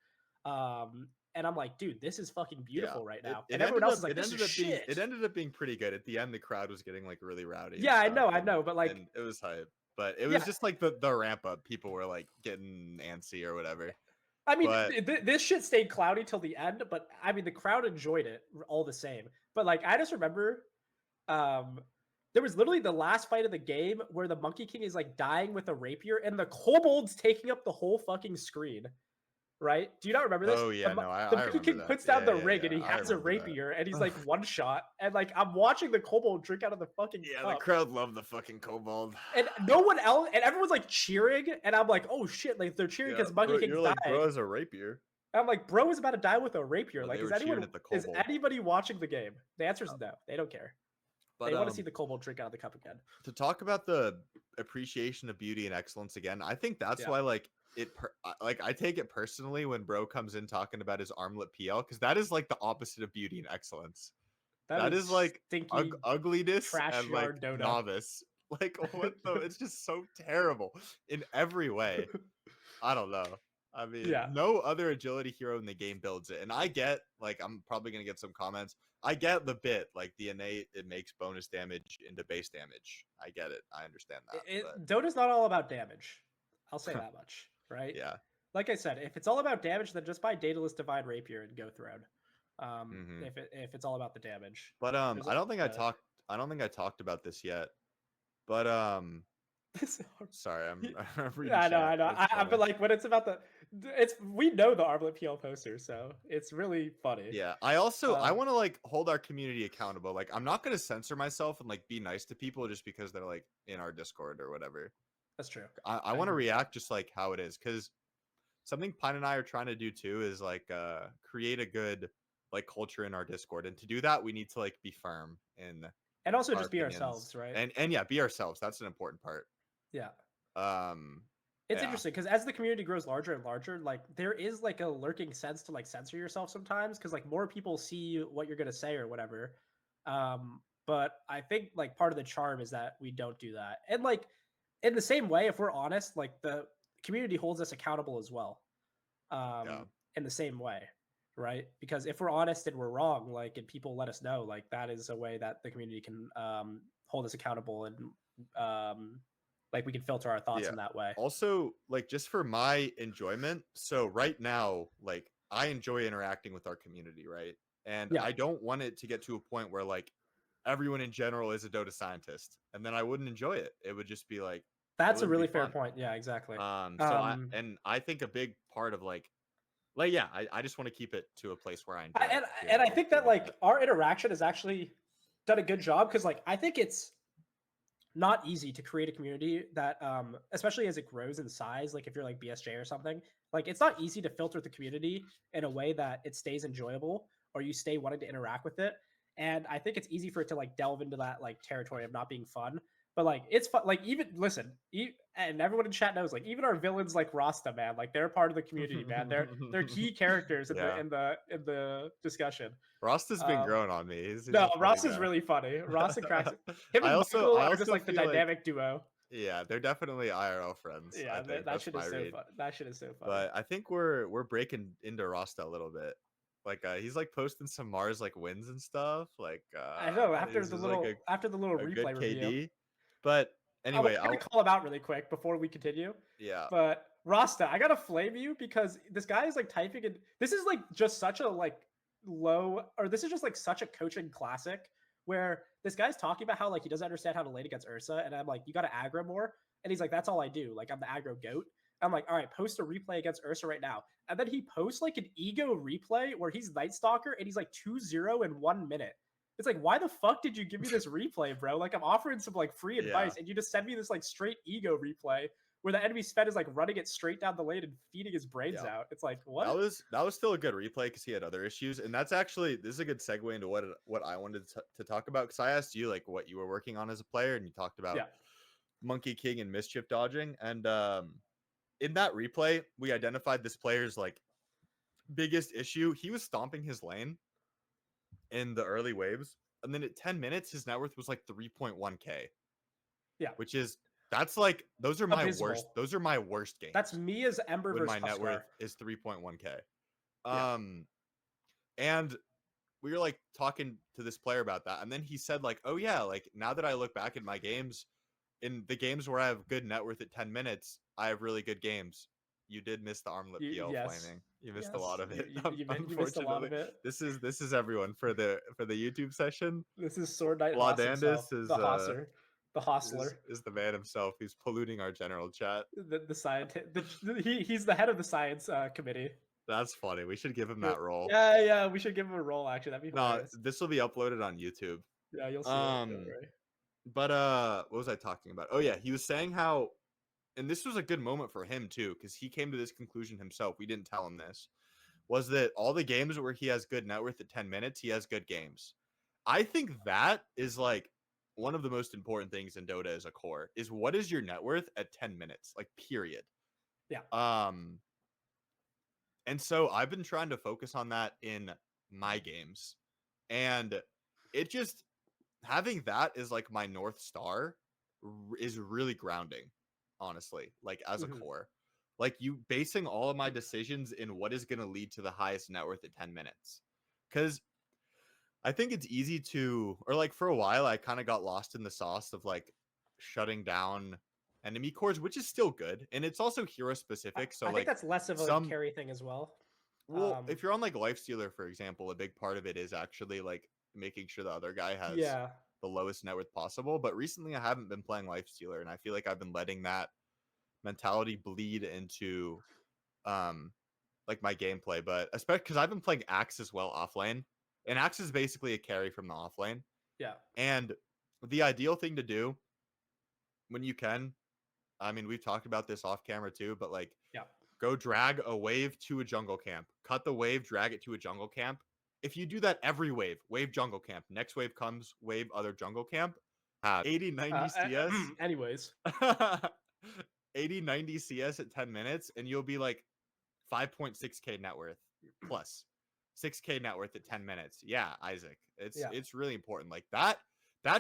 Speaker 2: and I'm like, dude, this is fucking
Speaker 1: Yeah.
Speaker 2: beautiful right
Speaker 1: It
Speaker 2: now.
Speaker 1: it
Speaker 2: And everyone
Speaker 1: ended
Speaker 2: else
Speaker 1: up
Speaker 2: is like,
Speaker 1: it
Speaker 2: this is
Speaker 1: ended up being
Speaker 2: shit.
Speaker 1: it ended up being pretty good. At the end, the crowd was getting like really rowdy and
Speaker 2: Yeah,
Speaker 1: stuff.
Speaker 2: I know, but like,
Speaker 1: And it was hype. But it was
Speaker 2: yeah,
Speaker 1: just like the ramp up. People were like getting antsy or whatever.
Speaker 2: I mean,
Speaker 1: But
Speaker 2: this shit stayed cloudy till the end, but I mean, the crowd enjoyed it all the same. But like, I just remember, um, there was literally the last fight of the game where the Monkey King is like dying with a rapier, and the kobold's taking up the whole fucking screen. Right? Do you not remember this?
Speaker 1: oh yeah, no,
Speaker 2: The
Speaker 1: I
Speaker 2: Monkey
Speaker 1: remember
Speaker 2: King
Speaker 1: that.
Speaker 2: puts down
Speaker 1: Yeah,
Speaker 2: the
Speaker 1: yeah,
Speaker 2: ring, and
Speaker 1: yeah.
Speaker 2: he
Speaker 1: I
Speaker 2: has a
Speaker 1: remember that.
Speaker 2: rapier, and he's
Speaker 1: Ugh.
Speaker 2: like one shot, and like I'm watching the kobold drink out of the fucking
Speaker 1: Yeah, the
Speaker 2: cup.
Speaker 1: crowd loved the fucking kobold.
Speaker 2: And no one else, and everyone's like cheering, and I'm like, oh shit, like they're cheering
Speaker 1: Yeah,
Speaker 2: because Monkey
Speaker 1: bro,
Speaker 2: King's
Speaker 1: you're like, bro
Speaker 2: dying.
Speaker 1: has a rapier.
Speaker 2: I'm like, bro is about to die with a rapier.
Speaker 1: No,
Speaker 2: Like,
Speaker 1: they were cheering at the
Speaker 2: is
Speaker 1: kobold.
Speaker 2: anybody watching the game? The answer is
Speaker 1: Yeah.
Speaker 2: no. They don't care.
Speaker 1: But
Speaker 2: They want to see the kobold drink out of the cup again.
Speaker 1: to talk about the appreciation of beauty and excellence again, I think that's
Speaker 2: Yeah.
Speaker 1: why like like I take it personally when bro comes in talking about his armlet PL because that is like the opposite of beauty and excellence.
Speaker 2: That
Speaker 1: That
Speaker 2: is
Speaker 1: is like
Speaker 2: stinky
Speaker 1: ugliness
Speaker 2: trash
Speaker 1: and like
Speaker 2: yard Dota.
Speaker 1: novice. Like what the? It's just so terrible in every way. I don't know. I mean,
Speaker 2: Yeah.
Speaker 1: no other agility hero in the game builds it. And I get, like, I'm probably going to get some comments. I get the bit, like, the innate, it makes bonus damage into base damage. I get it. I understand that.
Speaker 2: Dota's not all about damage. I'll say
Speaker 1: But
Speaker 2: that much, right?
Speaker 1: yeah.
Speaker 2: Like I said, if it's all about damage, then just buy Daedalus Divine Rapier and go throne.
Speaker 1: Hmm.
Speaker 2: If it's all about the damage,
Speaker 1: But
Speaker 2: there's
Speaker 1: I don't think
Speaker 2: uh,
Speaker 1: I don't think I talked about this yet. But
Speaker 2: this
Speaker 1: sorry, I'm reading
Speaker 2: I know,
Speaker 1: chat.
Speaker 2: I know.
Speaker 1: It's
Speaker 2: But
Speaker 1: funny.
Speaker 2: like when it's about we know the Armlet PL poster, so it's really funny.
Speaker 1: Yeah, I
Speaker 2: Um,
Speaker 1: want to like hold our community accountable. Like I'm not going to censor myself and like be nice to people just because they're like in our Discord or whatever.
Speaker 2: that's true.
Speaker 1: I
Speaker 2: I
Speaker 1: want to
Speaker 2: agree with that.
Speaker 1: react just like how it is because something Pine and I are trying to do too is like create a good like culture in our Discord, and to do that we need to like be firm in
Speaker 2: And also
Speaker 1: our
Speaker 2: just be
Speaker 1: opinions
Speaker 2: ourselves, right?
Speaker 1: and yeah, be ourselves. That's an important part.
Speaker 2: Yeah.
Speaker 1: Um,
Speaker 2: It's
Speaker 1: yeah,
Speaker 2: interesting because as the community grows larger and larger, like there is like a lurking sense to like censor yourself sometimes because like more people see what you're gonna say or whatever. But I think like part of the charm is that we don't do that. And like in the same way, if we're honest, like the community holds us accountable as well.
Speaker 1: Yeah.
Speaker 2: In the same way, right? Because if we're honest and we're wrong, like, and people let us know, like, that is a way that the community can hold us accountable, and like we can filter our thoughts
Speaker 1: Yeah.
Speaker 2: in that way.
Speaker 1: Also, like just for my enjoyment, so right now, like I enjoy interacting with our community, right? And
Speaker 2: Yeah,
Speaker 1: I don't want it to get to a point where like everyone in general is a Dota scientist, and then I wouldn't enjoy it. It would just be like it
Speaker 2: that's a
Speaker 1: wouldn't be
Speaker 2: really fair
Speaker 1: fun.
Speaker 2: point. Yeah, exactly.
Speaker 1: So I think a big part of like yeah, I just want to keep it to a place where I enjoy
Speaker 2: and
Speaker 1: it, be
Speaker 2: and
Speaker 1: able
Speaker 2: I
Speaker 1: to
Speaker 2: think
Speaker 1: deal
Speaker 2: that
Speaker 1: with
Speaker 2: like
Speaker 1: it.
Speaker 2: our interaction has actually done a good job, because like I think it's not easy to create a community that especially as it grows in size, like if you're like BSJ or something, like it's not easy to filter the community in a way that it stays enjoyable or you stay wanting to interact with it. And I think it's easy for it to like delve into that like territory of not being fun. But like it's fun. Like even listen, and everyone in chat knows, like even our villains like Rasta, man, like they're part of the community, man. They're key characters in the
Speaker 1: Yeah.
Speaker 2: discussion.
Speaker 1: Rost has been
Speaker 2: Um,
Speaker 1: growing on me. He's
Speaker 2: no,
Speaker 1: a funny
Speaker 2: Ross is
Speaker 1: guy.
Speaker 2: really funny. Ross and cracks. Him and
Speaker 1: I
Speaker 2: Michael are just
Speaker 1: also
Speaker 2: like the
Speaker 1: feel like
Speaker 2: dynamic duo.
Speaker 1: yeah, they're definitely IRL friends. I
Speaker 2: Yeah,
Speaker 1: think
Speaker 2: that
Speaker 1: that's
Speaker 2: shit
Speaker 1: my
Speaker 2: is so
Speaker 1: read.
Speaker 2: fun. That shit is so funny.
Speaker 1: But I think we're breaking into Rasta a little bit. Like he's like posting some Mars like wins and stuff. Like
Speaker 2: I know
Speaker 1: this is like
Speaker 2: after the little
Speaker 1: a good
Speaker 2: replay review,
Speaker 1: KD. But
Speaker 2: I
Speaker 1: anyway,
Speaker 2: gotta
Speaker 1: I'll
Speaker 2: call him out really quick before we continue.
Speaker 1: yeah.
Speaker 2: But Rasta, I gotta flame you because this guy is like typing in. This is like just such a like low, or this is just like such a coaching classic where this guy's talking about how like he doesn't understand how to lane against Ursa, and I'm like, you gotta aggro more, and he's like, that's all I do. Like I'm the aggro goat. I'm like, all right, post a replay against Ursa right now. And then he posts like an ego replay where he's Night Stalker and he's like 2-0 in 1 minute. It's like, why the fuck did you give me this replay, bro? Like, I'm offering some like free
Speaker 1: Yeah.
Speaker 2: advice, and you just send me this like straight ego replay where the enemy Sven is like running it straight down the lane and feeding his brains
Speaker 1: Yeah.
Speaker 2: out. It's like, what?
Speaker 1: That was still a good replay because he had other issues, and that's actually this is a good segue into what I wanted to talk about because I asked you like what you were working on as a player, and you talked about
Speaker 2: Yeah.
Speaker 1: Monkey King and mischief dodging, and in that replay we identified this player's like biggest issue. He was stomping his lane in the early waves, and then at 10 minutes his net worth was like 3.1k,
Speaker 2: Yeah.
Speaker 1: which is that's like
Speaker 2: Abysmal.
Speaker 1: those are my worst games
Speaker 2: That's me as Ember
Speaker 1: when
Speaker 2: versus
Speaker 1: my net worth
Speaker 2: Huskar.
Speaker 1: is 3.1k.
Speaker 2: Yeah.
Speaker 1: And we were like talking to this player about that, and then he said like, oh yeah, like now that I look back at my games, in the games where I have good net worth at 10 minutes, I have really good games. You did miss the armlet PL
Speaker 2: Yes.
Speaker 1: flaming. You missed a lot
Speaker 2: Yes.
Speaker 1: of it.
Speaker 2: You missed a lot
Speaker 1: Unfortunately,
Speaker 2: of it.
Speaker 1: this is everyone for the YouTube session.
Speaker 2: This is Sword Knight Haas himself,
Speaker 1: Laudandus
Speaker 2: the Hosser, the Hostler,
Speaker 1: is the man himself. He's polluting our general chat.
Speaker 2: the scientist. He's the head of the science committee.
Speaker 1: That's funny. We should give him that role.
Speaker 2: Yeah. We should give him a role. Actually, that'd be
Speaker 1: No,
Speaker 2: hilarious.
Speaker 1: this will be uploaded on YouTube.
Speaker 2: Yeah, you'll see it. Don't worry.
Speaker 1: But what was I talking about? Oh yeah, he was saying how, and this was a good moment for him too, because he came to this conclusion himself. We didn't tell him this. Was that all the games where he has good net worth at 10 minutes, he has good games. I think that is like one of the most important things in Dota as a core is what is your net worth at 10 minutes, like period.
Speaker 2: Yeah.
Speaker 1: And so I've been trying to focus on that in my games. And it just having that as like my North Star is really grounding, honestly, like as a core. Like you basing all of my decisions in what is going to lead to the highest net worth at 10 minutes. Because I think it's easy to, or like for a while, I kind of got lost in the sauce of like shutting down enemy cores, which is still good. And it's also hero specific. So
Speaker 2: I think
Speaker 1: like
Speaker 2: that's less of a
Speaker 1: some,
Speaker 2: carry thing as well.
Speaker 1: well, if you're on like Lifestealer, for example, a big part of it is actually like making sure the other guy has
Speaker 2: Yeah.
Speaker 1: the lowest net worth possible. But recently I haven't been playing Lifestealer, and I feel like I've been letting that mentality bleed into like my gameplay. But especially because I've been playing Axe as well offlane. And Axe is basically a carry from the offlane.
Speaker 2: Yeah.
Speaker 1: And the ideal thing to do when you can, I mean, we've talked about this off camera too, but like
Speaker 2: Yeah.
Speaker 1: go drag a wave to a jungle camp, cut the wave, drag it to a jungle camp. If you do that every wave jungle camp, next wave comes, wave other jungle camp, have 80, 90 CS,
Speaker 2: Anyways.
Speaker 1: 80, 90 CS at 10 minutes, and you'll be like 5.6k net worth plus. 6K net worth at 10 minutes. Yeah, Isaac.
Speaker 2: Yeah,
Speaker 1: It's really important. Like that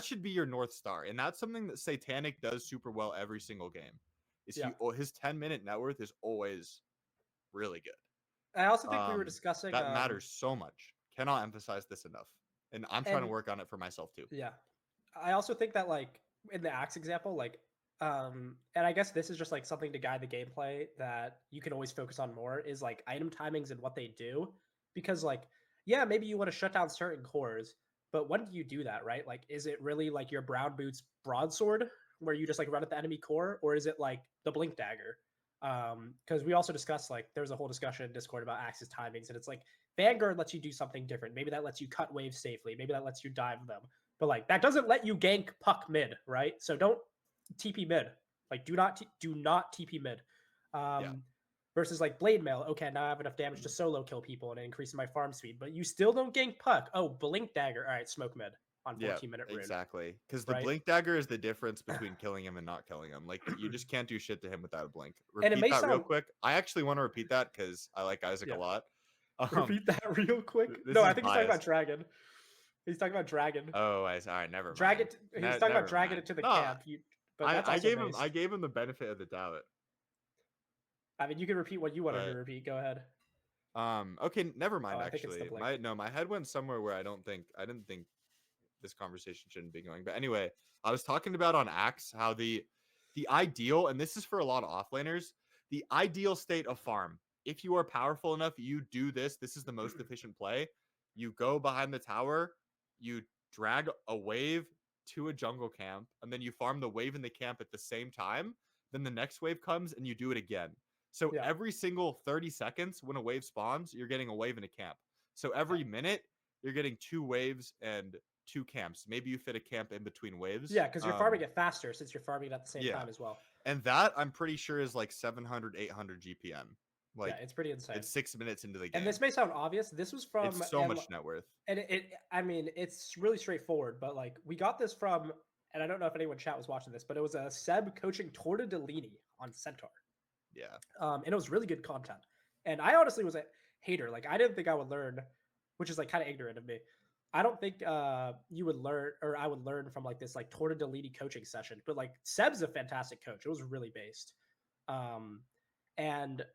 Speaker 1: should be your North Star. And that's something that Satanic does super well every single game.
Speaker 2: yeah.
Speaker 1: His 10-minute net worth is always really
Speaker 2: I also
Speaker 1: good.
Speaker 2: think we were discussing
Speaker 1: That matters so much. Cannot emphasize this enough. And I'm trying to
Speaker 2: and
Speaker 1: work on it for myself too.
Speaker 2: yeah, I also think that like in the axe example, like and I guess this is just like something to guide the gameplay that you can always focus on more is like item timings and what they do. Because like, yeah, maybe you want to shut down certain cores, but when do you do that, right? Like, is it really like your brown boots broadsword where you just like run at the enemy core, or is it like the blink dagger? Because we also discussed like there's a whole discussion in Discord about axis timings, and it's like Vanguard lets you do something different. Maybe that lets you cut waves safely. Maybe that lets you dive them. But like that doesn't let you gank puck mid, right? So don't TP mid. Like do not TP mid.
Speaker 1: Yeah.
Speaker 2: Versus like blade mail. Okay, now I have enough damage to solo kill people and it increases my farm speed, but you still don't gank puck. Oh, blink dagger. All right, smoke mid on
Speaker 1: Yeah,
Speaker 2: 14-minute rune.
Speaker 1: exactly. Because the
Speaker 2: Right?
Speaker 1: blink dagger is the difference between killing him and not killing him. Like you just can't do shit to him without a blink.
Speaker 2: And it
Speaker 1: Repeat
Speaker 2: may
Speaker 1: that real
Speaker 2: sound
Speaker 1: quick. I actually want to repeat that because I like Isaac
Speaker 2: yeah.
Speaker 1: a lot.
Speaker 2: Repeat that real quick.
Speaker 1: This
Speaker 2: No,
Speaker 1: is
Speaker 2: I think he's talking about
Speaker 1: biased.
Speaker 2: dragon. He's talking about dragon.
Speaker 1: Oh, all right, never
Speaker 2: Dragon.
Speaker 1: mind.
Speaker 2: He's talking about
Speaker 1: Never
Speaker 2: dragon
Speaker 1: mind.
Speaker 2: into the
Speaker 1: No,
Speaker 2: camp. But that's also
Speaker 1: I
Speaker 2: based.
Speaker 1: gave him the benefit of the doubt.
Speaker 2: I mean, you can repeat what you wanted to
Speaker 1: But
Speaker 2: repeat. Go ahead.
Speaker 1: okay, never
Speaker 2: Oh,
Speaker 1: mind
Speaker 2: I think it's the
Speaker 1: actually.
Speaker 2: blink.
Speaker 1: My head went somewhere where I didn't think this conversation shouldn't be going. But anyway, I was talking about on Axe how the ideal, and this is for a lot of offlaners, the ideal state of farm. If you are powerful enough, you do this. This is the most efficient play. You go behind the tower, you drag a wave to a jungle camp, and then you farm the wave in the camp at the same time. Then the next wave comes and you do it again. So
Speaker 2: Yeah.
Speaker 1: every single 30 seconds when a wave spawns, you're getting a wave in a camp. So
Speaker 2: Yeah.
Speaker 1: every minute, you're getting 2 waves and 2 camps. Maybe you fit a camp in between waves.
Speaker 2: Yeah, because you're farming it faster since you're farming it at the same
Speaker 1: Yeah.
Speaker 2: time as well.
Speaker 1: And that I'm pretty sure is like 700, 800 GPM.
Speaker 2: Yeah,
Speaker 1: Like
Speaker 2: it's pretty insane.
Speaker 1: it's 6 minutes into the game.
Speaker 2: And this may sound obvious. This was from
Speaker 1: It's so much net worth.
Speaker 2: and I mean, it's really straightforward, but like we got this from, and I don't know if anyone in chat was watching this, but it was a Seb coaching TorteDeLini on Centaur.
Speaker 1: Yeah.
Speaker 2: And it was really good content. And I honestly was a hater. Like I didn't think I would learn, which is like kind of ignorant of me. I don't think you would learn, or I would learn from like this like TorteDeLini coaching session. But like Seb's a fantastic coach. It was really based, and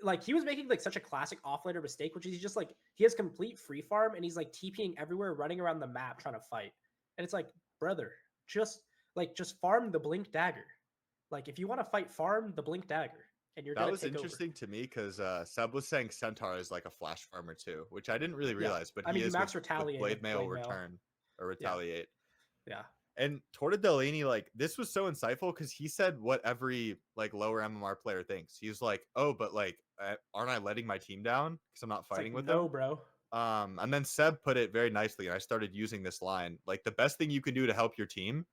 Speaker 2: like he was making like such a classic offlaner mistake, which is he's just like he has complete free farm and he's like TPing everywhere, running around the map trying to fight. And it's like, brother, just farm the blink dagger. Like if you want to fight, farm the blink dagger. And you're
Speaker 1: That was
Speaker 2: take
Speaker 1: interesting to me because Seb was saying Centaur is like a flash farmer too, which I didn't really realize, but
Speaker 2: I mean,
Speaker 1: he is
Speaker 2: max
Speaker 1: with
Speaker 2: retaliate
Speaker 1: Blade Mail
Speaker 2: Blade Mail.
Speaker 1: return or retaliate.
Speaker 2: Yeah.
Speaker 1: And TorteDeLini, like this was so insightful because he said what every like lower MMR player thinks. He was like, "Oh, but like, aren't I letting my team down because I'm not fighting with
Speaker 2: no,
Speaker 1: them?"
Speaker 2: bro.
Speaker 1: And then Seb put it very nicely, and I started using this line. Like the best thing you can do to help your team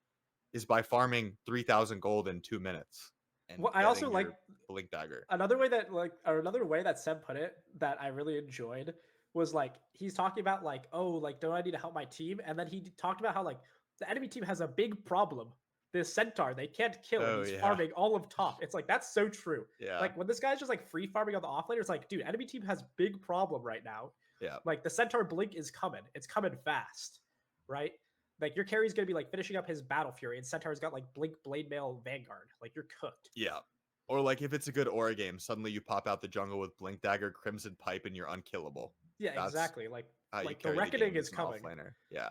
Speaker 1: is by farming 3,000 gold in 2 minutes and
Speaker 2: Well, I also
Speaker 1: getting
Speaker 2: like
Speaker 1: your blink dagger.
Speaker 2: another way that Seb put it that I really enjoyed was like he's talking about like, oh, like don't I need to help my team? And then he talked about how like the enemy team has a big problem. This centaur they can't kill, and
Speaker 1: Oh
Speaker 2: he's
Speaker 1: yeah,
Speaker 2: farming all of top. It's like that's so true.
Speaker 1: yeah,
Speaker 2: Like when this guy's just like free farming on the offlaner, it's like, dude, enemy team has big problem right now.
Speaker 1: yeah.
Speaker 2: Like the centaur blink is coming. It's coming fast, right? Like your carry's gonna be like finishing up his battle fury, and centaur's got like blink blade mail vanguard. Like you're cooked.
Speaker 1: Yeah. Or like if it's a good aura game, suddenly you pop out the jungle with Blink Dagger, Crimson Pipe, and you're unkillable.
Speaker 2: Yeah,
Speaker 1: That's
Speaker 2: exactly. Like
Speaker 1: how you
Speaker 2: the
Speaker 1: carry the
Speaker 2: reckoning
Speaker 1: game
Speaker 2: is
Speaker 1: as an
Speaker 2: coming.
Speaker 1: offlaner. Yeah.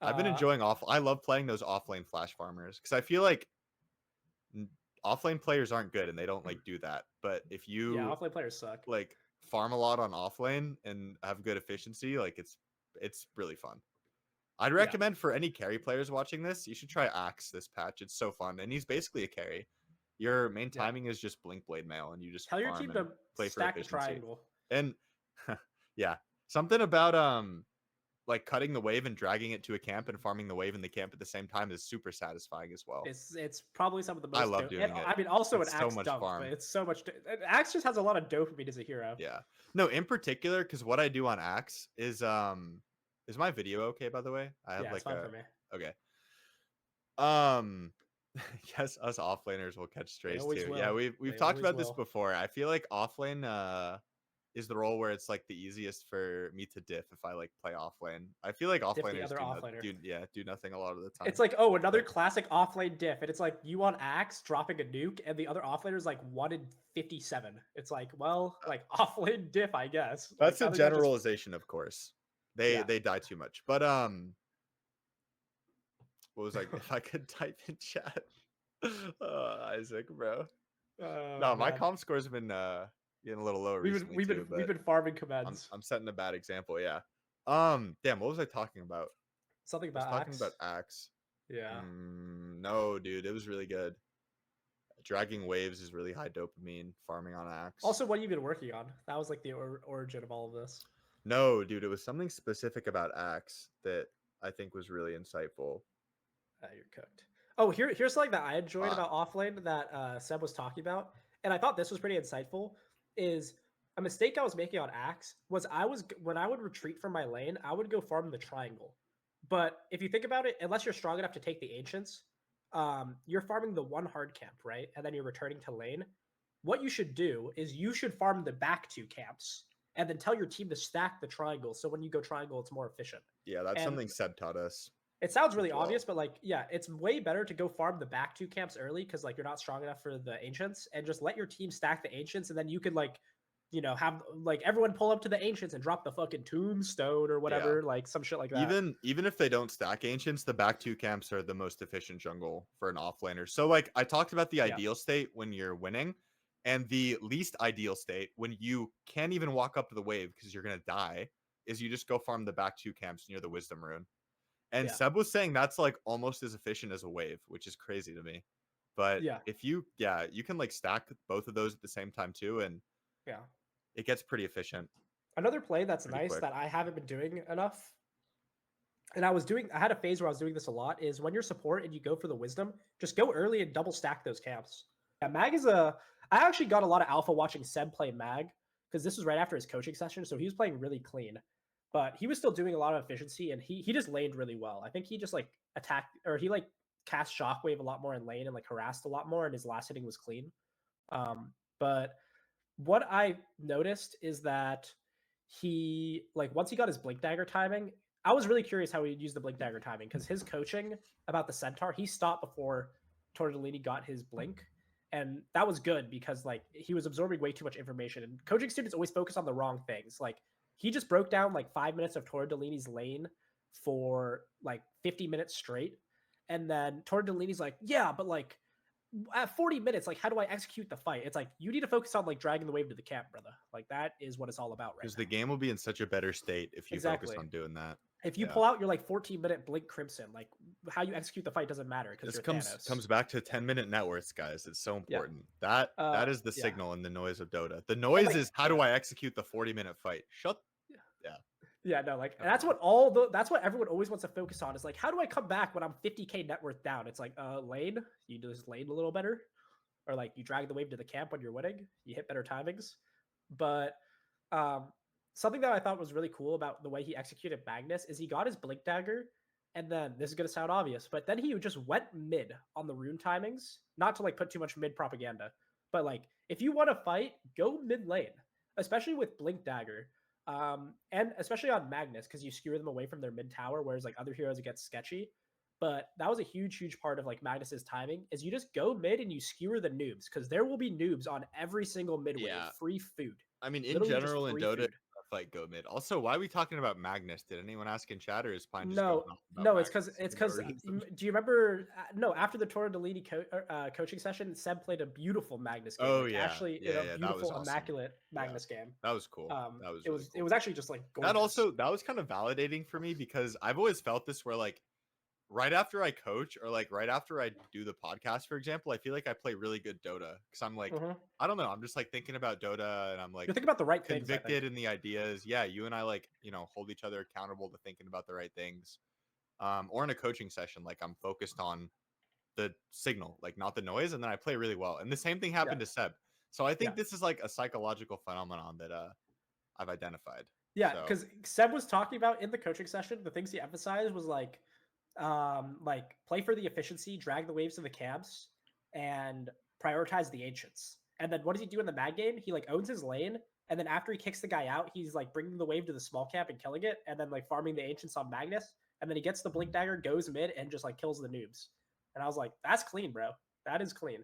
Speaker 1: I've been
Speaker 2: Uh,
Speaker 1: enjoying off. I love playing those offlane flash farmers because I feel like offlane players aren't good and they don't like do that. But if
Speaker 2: yeah,
Speaker 1: you
Speaker 2: offlane players suck.
Speaker 1: like farm a lot on offlane and have good efficiency, like it's really fun. I'd recommend for any carry players watching this, you should try Axe this patch. It's so fun, and he's basically a carry. Your main timing is just Blink Blade Mail, and you just
Speaker 2: Tell your
Speaker 1: farm
Speaker 2: team
Speaker 1: and
Speaker 2: to
Speaker 1: play for
Speaker 2: stack the
Speaker 1: efficiency.
Speaker 2: triangle.
Speaker 1: And yeah, something about like cutting the wave and dragging it to a camp and farming the wave in the camp at the same time is super satisfying as well.
Speaker 2: It's probably some of the most.
Speaker 1: I love doing it.
Speaker 2: I mean, also
Speaker 1: it's
Speaker 2: an
Speaker 1: so
Speaker 2: Axe
Speaker 1: much
Speaker 2: dunk,
Speaker 1: farm.
Speaker 2: but it's so much. Axe just has a lot of dopamine as a hero.
Speaker 1: Yeah. No, in particular, because what I do on Axe is my video okay? By the way, I have
Speaker 2: it's fine for me.
Speaker 1: Okay. Yes, us offlaners will catch strays too.
Speaker 2: will.
Speaker 1: Yeah, we've
Speaker 2: They
Speaker 1: talked
Speaker 2: always
Speaker 1: about this
Speaker 2: will.
Speaker 1: before. I feel like offlane is the role where it's like the easiest for me to diff if I like play offlane. I feel like
Speaker 2: Diff the
Speaker 1: offlaners
Speaker 2: other offlaner.
Speaker 1: do nothing a lot of the time.
Speaker 2: It's like, oh, another
Speaker 1: But
Speaker 2: classic offlane diff, and it's like you on Axe dropping a nuke, and the other offlaner is like 1 in 57. It's like, well, like offlane diff, I guess. Like
Speaker 1: that's a
Speaker 2: I think that just
Speaker 1: generalization, of course.
Speaker 2: yeah.
Speaker 1: They die too much. But what was like if I could type in chat? Isaac, bro.
Speaker 2: Oh
Speaker 1: No, my
Speaker 2: man,
Speaker 1: comp scores have been getting a little low recently too,
Speaker 2: we've
Speaker 1: but
Speaker 2: been farming commends.
Speaker 1: I'm setting a bad example, yeah. Damn, what was I talking about?
Speaker 2: Something
Speaker 1: I was
Speaker 2: about
Speaker 1: talking
Speaker 2: Axe.
Speaker 1: about Axe.
Speaker 2: Yeah.
Speaker 1: No, dude, it was really good. Dragging waves is really high dopamine. Farming on Axe.
Speaker 2: Also, what have you been working on? That was like the origin of all of this.
Speaker 1: No, dude, it was something specific about Axe that I think was really insightful.
Speaker 2: You're cooked. Oh, here's something that I enjoyed
Speaker 1: Uh,
Speaker 2: about offlane that Seb was talking about, and I thought this was pretty insightful. Is a mistake I was making on Axe was when I would retreat from my lane, I would go farm the triangle. But if you think about it, unless you're strong enough to take the ancients, you're farming the one hard camp, right? And then you're returning to lane. What you should do is you should farm the back two camps and then tell your team to stack the triangle. So when you go triangle, it's more efficient.
Speaker 1: yeah, that's
Speaker 2: And
Speaker 1: something Seb taught us
Speaker 2: it sounds
Speaker 1: as
Speaker 2: really
Speaker 1: well.
Speaker 2: obvious, but like, yeah, it's way better to go farm the back two camps early because like you're not strong enough for the ancients, and just let your team stack the ancients, and then you could like, have like everyone pull up to the ancients and drop the fucking tombstone or whatever, like some shit like that.
Speaker 1: Even if they don't stack ancients, the back two camps are the most efficient jungle for an offlaner. So like I talked about the
Speaker 2: Yeah,
Speaker 1: ideal state when you're winning, and the least ideal state when you can't even walk up to the wave because you're gonna die, is you just go farm the back two camps near the wisdom rune. And
Speaker 2: yeah,
Speaker 1: Seb was saying that's like almost as efficient as a wave, which is crazy to me. But
Speaker 2: yeah,
Speaker 1: if you can like stack both of those at the same time too, and
Speaker 2: yeah.
Speaker 1: it gets pretty efficient
Speaker 2: Another play that's
Speaker 1: pretty
Speaker 2: nice
Speaker 1: quick.
Speaker 2: that I haven't been doing enough, and I had a phase where I was doing this a lot, is when you're support and you go for the wisdom, just go early and double stack those camps. Yeah, Mag is I actually got a lot of alpha watching Seb play Mag because this was right after his coaching session, so he was playing really clean, but he was still doing a lot of efficiency, and he just laned really well. I think he just like attacked, or he like cast shockwave a lot more in lane and like harassed a lot more, and his last hitting was clean. But what I noticed is that he like once he got his blink dagger timing, I was really curious how he'd use the blink dagger timing because his coaching about the centaur, he stopped before TorteDeLini got his blink. And that was good because like he was absorbing way too much information. And coaching students always focus on the wrong things. Like he just broke down like 5 minutes of TorteDeLini's lane for like 50 minutes straight. And then TorteDeLini's like, yeah, but like at 40 minutes, like how do I execute the fight? It's like you need to focus on like dragging the wave to the camp, brother. Like that is what it's all about right
Speaker 1: Because
Speaker 2: now.
Speaker 1: the game will be in such a better state if you focus
Speaker 2: Exactly.
Speaker 1: on doing that.
Speaker 2: If you
Speaker 1: Yeah.
Speaker 2: pull out your like 14-minute blink crimson, like how you execute the fight doesn't matter because
Speaker 1: This
Speaker 2: you're
Speaker 1: comes
Speaker 2: Thanos.
Speaker 1: comes back to 10-minute net worths, guys. It's so
Speaker 2: Yeah.
Speaker 1: important. That is the
Speaker 2: Yeah.
Speaker 1: signal in the noise of Dota. The
Speaker 2: And
Speaker 1: noise
Speaker 2: like
Speaker 1: is how do
Speaker 2: yeah.
Speaker 1: I execute the 40-minute fight? Shut yeah.
Speaker 2: Yeah, no, like
Speaker 1: Never
Speaker 2: that's
Speaker 1: mind.
Speaker 2: that's what everyone always wants to focus on is like how do I come back when I'm 50k net worth down? It's like lane, you just lane a little better, or like you drag the wave to the camp when you're winning, you hit better timings. But um something that I thought was really cool about the way he executed Magnus is he got his blink dagger, and then this is gonna sound obvious, but then he just went mid on the rune timings, not to like put too much mid propaganda, but like if you want to fight, go mid lane, especially with blink dagger. And especially on Magnus, because you skewer them away from their mid tower, whereas like other heroes it gets sketchy. But that was a huge part of like Magnus's timing is you just go mid and you skewer the noobs because there will be noobs on every single mid wave,
Speaker 1: Yeah.
Speaker 2: free food.
Speaker 1: I mean, in
Speaker 2: Literally just
Speaker 1: general in
Speaker 2: free
Speaker 1: Dota,
Speaker 2: food.
Speaker 1: fight go mid. Also, why are we talking about Magnus? Did anyone ask in chat, or is Pine just going
Speaker 2: No,
Speaker 1: off about
Speaker 2: no,
Speaker 1: Magnus
Speaker 2: it's
Speaker 1: for no
Speaker 2: because
Speaker 1: reason?
Speaker 2: do you remember? No, after the TorteDeLini coaching session, Seb played a beautiful Magnus game,
Speaker 1: Oh
Speaker 2: like
Speaker 1: yeah,
Speaker 2: actually
Speaker 1: yeah,
Speaker 2: a
Speaker 1: yeah. That was
Speaker 2: beautiful,
Speaker 1: awesome.
Speaker 2: immaculate
Speaker 1: Yeah,
Speaker 2: Magnus game.
Speaker 1: that was cool. That was really
Speaker 2: It
Speaker 1: cool.
Speaker 2: was actually just like
Speaker 1: That
Speaker 2: gorgeous.
Speaker 1: also that was kind of validating for me because I've always felt this where like right after I coach or like right after I do the podcast, for example, I feel like I play really good Dota because I'm like,
Speaker 2: Hmm.
Speaker 1: I don't know, I'm just like thinking about Dota and I'm like
Speaker 2: You're thinking about the right things, I think.
Speaker 1: convicted in the ideas. Yeah, you and I like, hold each other accountable to thinking about the right things. Or in a coaching session, like I'm focused on the signal, like not the noise, and then I play really well. And the same thing
Speaker 2: Yeah,
Speaker 1: happened to Seb. So I
Speaker 2: yeah.
Speaker 1: think this is like a psychological phenomenon that I've identified.
Speaker 2: Yeah,
Speaker 1: So
Speaker 2: because Seb was talking about in the coaching session, the things he emphasized was like play for the efficiency, drag the waves to the camps, and prioritize the ancients. And then what does he do in the mad game? He like owns his lane, and then after he kicks the guy out, he's like bringing the wave to the small camp and killing it, and then like farming the ancients on Magnus, and then he gets the blink dagger, goes mid, and just like kills the noobs. And I was like, that's clean, bro. That is clean.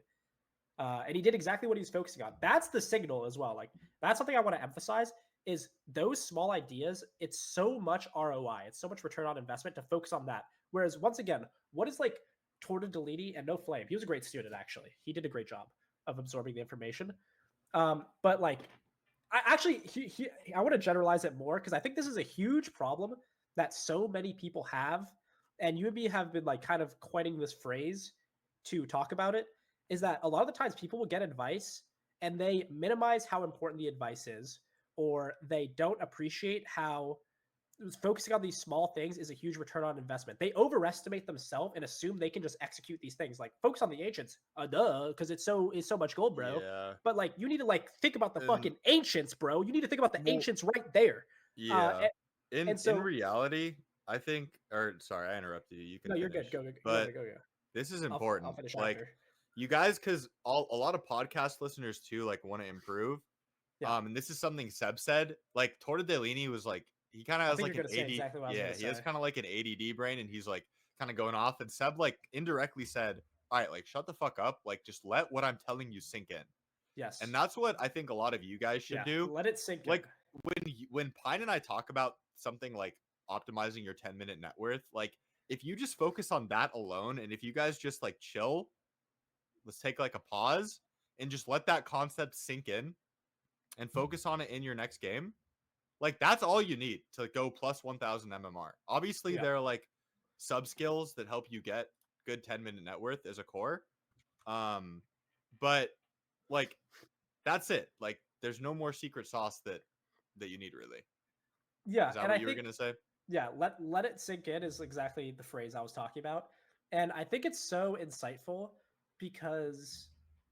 Speaker 2: And he did exactly what he was focusing on. That's the signal as well. Like that's something I want to emphasize is those small ideas. It's so much ROI. It's so much return on investment to focus on that. Whereas once again, what is like TorteDeLini and No Flame? He was a great student actually. He did a great job of absorbing the information. But like, I want to generalize it more because I think this is a huge problem that so many people have, and you and me have been like kind of coining this phrase to talk about it. Is that a lot of the times people will get advice and they minimize how important the advice is, or they don't appreciate how focusing on these small things is a huge return on investment. They overestimate themselves and assume they can just execute these things. Like focus on the ancients, duh, because it's so much gold, bro.
Speaker 1: Yeah.
Speaker 2: But like you need to like think about the
Speaker 1: And
Speaker 2: fucking ancients, bro. You need to think about the
Speaker 1: well,
Speaker 2: ancients right there.
Speaker 1: yeah.
Speaker 2: And
Speaker 1: In
Speaker 2: so
Speaker 1: reality, I think, or sorry, I interrupted you. You can
Speaker 2: no, you're
Speaker 1: finish.
Speaker 2: good. Go.
Speaker 1: But
Speaker 2: Go.
Speaker 1: this is
Speaker 2: I'll
Speaker 1: important.
Speaker 2: finish
Speaker 1: Like
Speaker 2: after.
Speaker 1: you guys, because a lot of podcast listeners too, like want to improve.
Speaker 2: Yeah,
Speaker 1: And this is something Seb said. Like TorteDeLini was like, he kind of
Speaker 2: I
Speaker 1: has
Speaker 2: think
Speaker 1: like
Speaker 2: you're
Speaker 1: an
Speaker 2: gonna say
Speaker 1: AD.
Speaker 2: exactly what I was
Speaker 1: Yeah,
Speaker 2: gonna
Speaker 1: he has
Speaker 2: say.
Speaker 1: kind of like an ADD brain, and he's like kind of going off. And Seb like indirectly said, "All right, like shut the fuck up. Like just let what I'm telling you sink in." And
Speaker 2: Yes.
Speaker 1: that's what I think a lot of you guys should
Speaker 2: Yeah.
Speaker 1: do.
Speaker 2: Let it sink in.
Speaker 1: Like when Pine and I talk about something like optimizing your 10-minute net worth, like if you just focus on that alone, and if you guys just like chill, let's take like a pause and just let that concept sink in and focus on it in your next game. Like that's all you need to go plus 1000 MMR. Obviously,
Speaker 2: Yeah.
Speaker 1: there are like sub skills that help you get good 10-minute net worth as a core. But like that's it. Like there's no more secret sauce that you need really.
Speaker 2: Yeah,
Speaker 1: Is that
Speaker 2: and I
Speaker 1: what you were
Speaker 2: think
Speaker 1: gonna say?
Speaker 2: yeah, let it sink in is exactly the phrase I was talking about. And I think it's so insightful because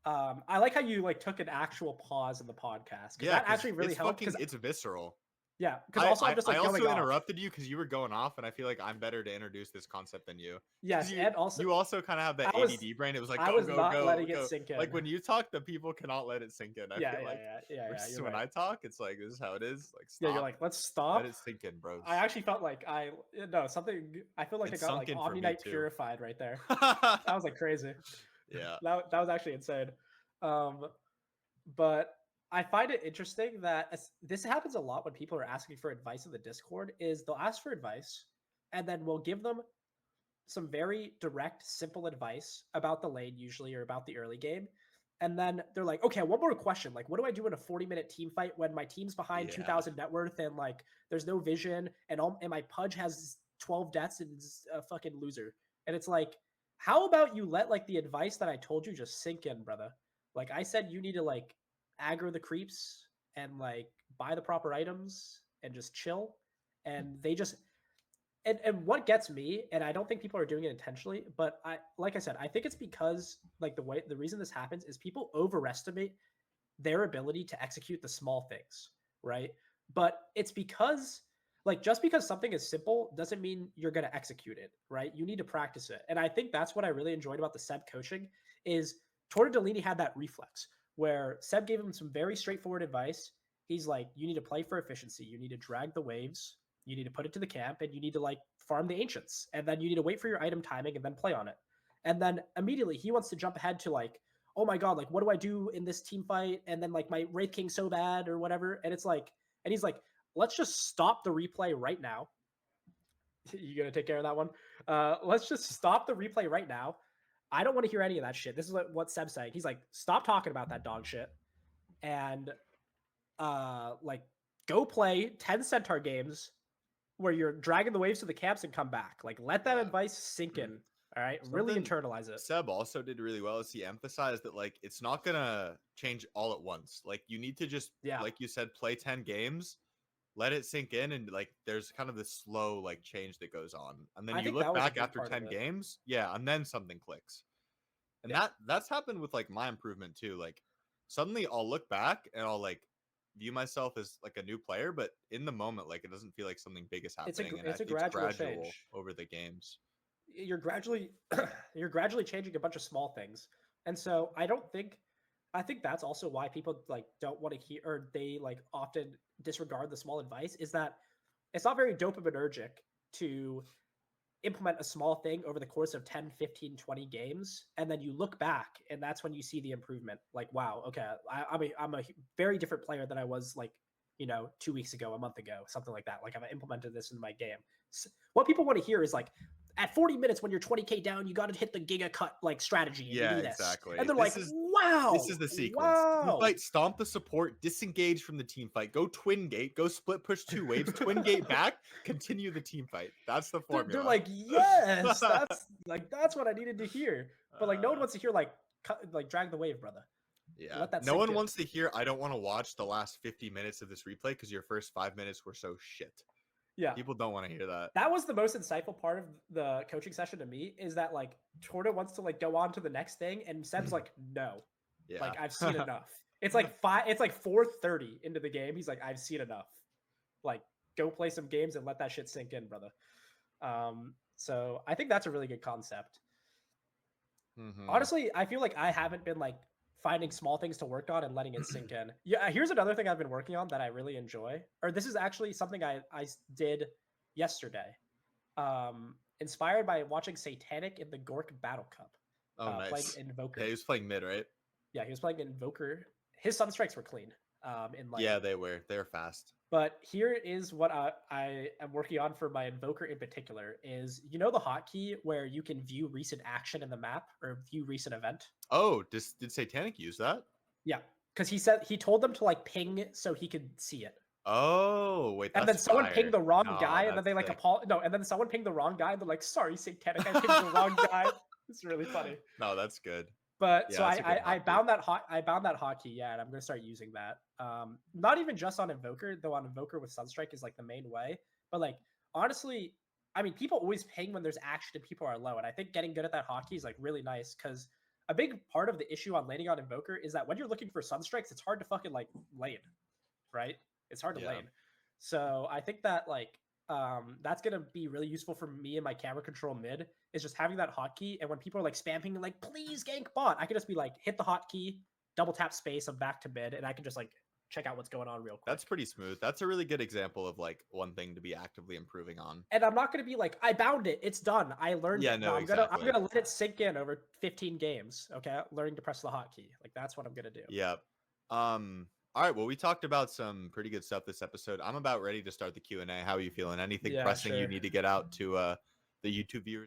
Speaker 2: I like how you like took an actual pause in the podcast because
Speaker 1: Yeah,
Speaker 2: that
Speaker 1: because
Speaker 2: actually really
Speaker 1: it's
Speaker 2: helped.
Speaker 1: fucking
Speaker 2: Because
Speaker 1: it's visceral.
Speaker 2: yeah, because also I'm just
Speaker 1: I
Speaker 2: like going
Speaker 1: also
Speaker 2: off.
Speaker 1: interrupted you because you were going off, and I feel like I'm better to introduce this concept than you. Because
Speaker 2: Yes, and also
Speaker 1: you also kind of have that
Speaker 2: I was
Speaker 1: ADD brain. It was like
Speaker 2: I
Speaker 1: go
Speaker 2: was
Speaker 1: go
Speaker 2: not
Speaker 1: go
Speaker 2: letting it
Speaker 1: go.
Speaker 2: sink in.
Speaker 1: Like when you talk, the people cannot let it sink in. I
Speaker 2: Yeah,
Speaker 1: feel like versus
Speaker 2: You're
Speaker 1: when
Speaker 2: right.
Speaker 1: I talk, it's like this is how it is. Like
Speaker 2: Yeah, you're
Speaker 1: stop,
Speaker 2: like let's
Speaker 1: let
Speaker 2: stop.
Speaker 1: it sink in,
Speaker 2: I
Speaker 1: bros.
Speaker 2: actually felt like I no something. I feel like I
Speaker 1: It's
Speaker 2: got
Speaker 1: sunk
Speaker 2: like
Speaker 1: in for
Speaker 2: Omni
Speaker 1: me
Speaker 2: Knight
Speaker 1: too.
Speaker 2: purified right there. That was like crazy.
Speaker 1: Yeah,
Speaker 2: That was actually insane. Um, but I find it interesting that this happens a lot when people are asking for advice in the Discord. Is they'll ask for advice, and then we'll give them some very direct, simple advice about the lane, usually, or about the early game. And then they're like, okay, one more question. Like, what do I do in a 40-minute team fight when my team's behind
Speaker 1: yeah.
Speaker 2: 2,000 net worth and like there's no vision and my Pudge has 12 deaths and is a fucking loser? And it's like, how about you let like the advice that I told you just sink in, brother? Like I said, you need to like aggro the creeps and like buy the proper items and just chill. And they just and what gets me, and I don't think people are doing it intentionally, but I like I said, I think it's because like the reason this happens is people overestimate their ability to execute the small things, right? But it's because like just because something is simple doesn't mean you're going to execute it, right? You need to practice it. And I think that's what I really enjoyed about the Seb coaching is TorteDeLini had that reflex where Seb gave him some very straightforward advice. He's like, you need to play for efficiency. You need to drag the waves. You need to put it to the camp and you need to like farm the ancients. And then you need to wait for your item timing and then play on it. And then immediately he wants to jump ahead to like, oh my god, like what do I do in this team fight? And then like my Wraith King's so bad or whatever. And it's like, and he's like, let's just stop the replay right now. You gonna take care of that one? Let's just stop the replay right now. I don't want to hear any of that shit. This is what Seb's saying. He's like, stop talking about that dog shit and like go play 10 centaur games where you're dragging the waves to the camps and come back. Like let that
Speaker 1: Yeah.
Speaker 2: advice sink in. All right. Really
Speaker 1: Something
Speaker 2: internalize it.
Speaker 1: Seb also did really well is he emphasized that like it's not gonna change all at once. Like you need to just
Speaker 2: Yeah.
Speaker 1: like you said, play 10 games, let it sink in, and like there's kind of this slow like change that goes on. And then
Speaker 2: I
Speaker 1: you
Speaker 2: think
Speaker 1: look
Speaker 2: that was a
Speaker 1: back
Speaker 2: big
Speaker 1: after
Speaker 2: part of
Speaker 1: 10
Speaker 2: it.
Speaker 1: games, yeah, and then something clicks. And
Speaker 2: Yeah.
Speaker 1: that's happened with like my improvement too. Like suddenly I'll look back and I'll like view myself as like a new player, but in the moment, like it doesn't feel like something big is happening, and
Speaker 2: It's a
Speaker 1: it's
Speaker 2: gradual
Speaker 1: gradual
Speaker 2: change.
Speaker 1: over the games.
Speaker 2: You're gradually you're gradually changing a bunch of small things. And so I don't think I think that's also why people like don't want to hear, or they like often disregard the small advice, is that it's not very dopaminergic to implement a small thing over the course of 10, 15, 20 games, and then you look back and that's when you see the improvement. Like, wow, okay, I'm a very different player than I was like, 2 weeks ago, a month ago, something like that. Like, I've implemented this in my game. So what people want to hear is like, at 40 minutes when you're 20k down, you got to hit the giga cut like strategy and you
Speaker 1: Yeah,
Speaker 2: do this. And
Speaker 1: exactly.
Speaker 2: they're like,
Speaker 1: This
Speaker 2: wow,
Speaker 1: is the sequence. Team
Speaker 2: wow.
Speaker 1: fight, stomp the support, disengage from the team fight, go twin gate, go split push 2 waves, twin gate back, continue the team fight. That's the
Speaker 2: They're
Speaker 1: formula.
Speaker 2: like, yes, that's what I needed to hear. But like, no one wants to hear like drag the wave, brother.
Speaker 1: Yeah.
Speaker 2: Let that
Speaker 1: No
Speaker 2: sink
Speaker 1: one
Speaker 2: in.
Speaker 1: wants to hear, I don't want to watch the last 50 minutes of this replay because your first 5 minutes were so shit.
Speaker 2: Yeah.
Speaker 1: People don't want to hear that.
Speaker 2: That was the most insightful part of the coaching session to me, is that like Torta wants to like go on to the next thing, and Seb's like, no.
Speaker 1: Yeah.
Speaker 2: Like, I've seen enough. It's like 4:30 into the game. He's like, I've seen enough. Like, go play some games and let that shit sink in, brother. So I think that's a really good concept. Honestly, I feel like I haven't been like finding small things to work on and letting it sink in. Yeah, here's another thing I've been working on that I really enjoy. Or this is actually something I did yesterday. Inspired by watching Satanic in the Gork Battle Cup.
Speaker 1: Oh,
Speaker 2: Playing
Speaker 1: nice.
Speaker 2: Invoker.
Speaker 1: Yeah, he was playing mid, right?
Speaker 2: Yeah, he was playing Invoker. His Sunstrikes were clean. In like,
Speaker 1: Yeah, they were. They were fast.
Speaker 2: But here is what I am working on for my Invoker in particular is, the hotkey where you can view recent action in the map or view recent event?
Speaker 1: Oh, did Satanic use that?
Speaker 2: Yeah, because he told them to like ping so he could see it.
Speaker 1: Oh, wait,
Speaker 2: And
Speaker 1: that's
Speaker 2: then someone
Speaker 1: fire.
Speaker 2: pinged the wrong
Speaker 1: No,
Speaker 2: guy, and then
Speaker 1: that's
Speaker 2: they like
Speaker 1: sick.
Speaker 2: and then someone pinged the wrong guy, and they're like, "Sorry, Satanic, I pinged the wrong guy." It's really funny.
Speaker 1: No, that's good.
Speaker 2: But
Speaker 1: Yeah,
Speaker 2: so
Speaker 1: that's a good
Speaker 2: I
Speaker 1: hotkey.
Speaker 2: bound that hotkey, yeah, and I'm gonna start using that. Not even just on Invoker, though. On Invoker with Sunstrike is like the main way. But like, honestly, I mean, people always ping when there's action and people are low, and I think getting good at that hotkey is like really nice, because a big part of the issue on laning on Invoker is that when you're looking for Sunstrikes, it's hard to fucking like lane, right? It's hard to lane. So I think that like that's gonna be really useful for me and my camera control mid, is just having that hotkey. And when people are like spamming like, please gank bot, I can just be like, hit the hotkey, double tap space, I'm back to mid, and I can just like check out what's going on real quick.
Speaker 1: That's pretty smooth. That's a really good example of like one thing to be actively improving on.
Speaker 2: And I'm not gonna be like, I bound it, it's done, I learned it. No,
Speaker 1: exactly.
Speaker 2: I'm gonna let it sink in over 15 games. Okay, learning to press the hotkey. Like, that's what I'm gonna do.
Speaker 1: Yeah. All right, well, we talked about some pretty good stuff this episode. I'm about ready to start the Q&A. How are you feeling? Anything pressing you need to get out to the YouTube viewers?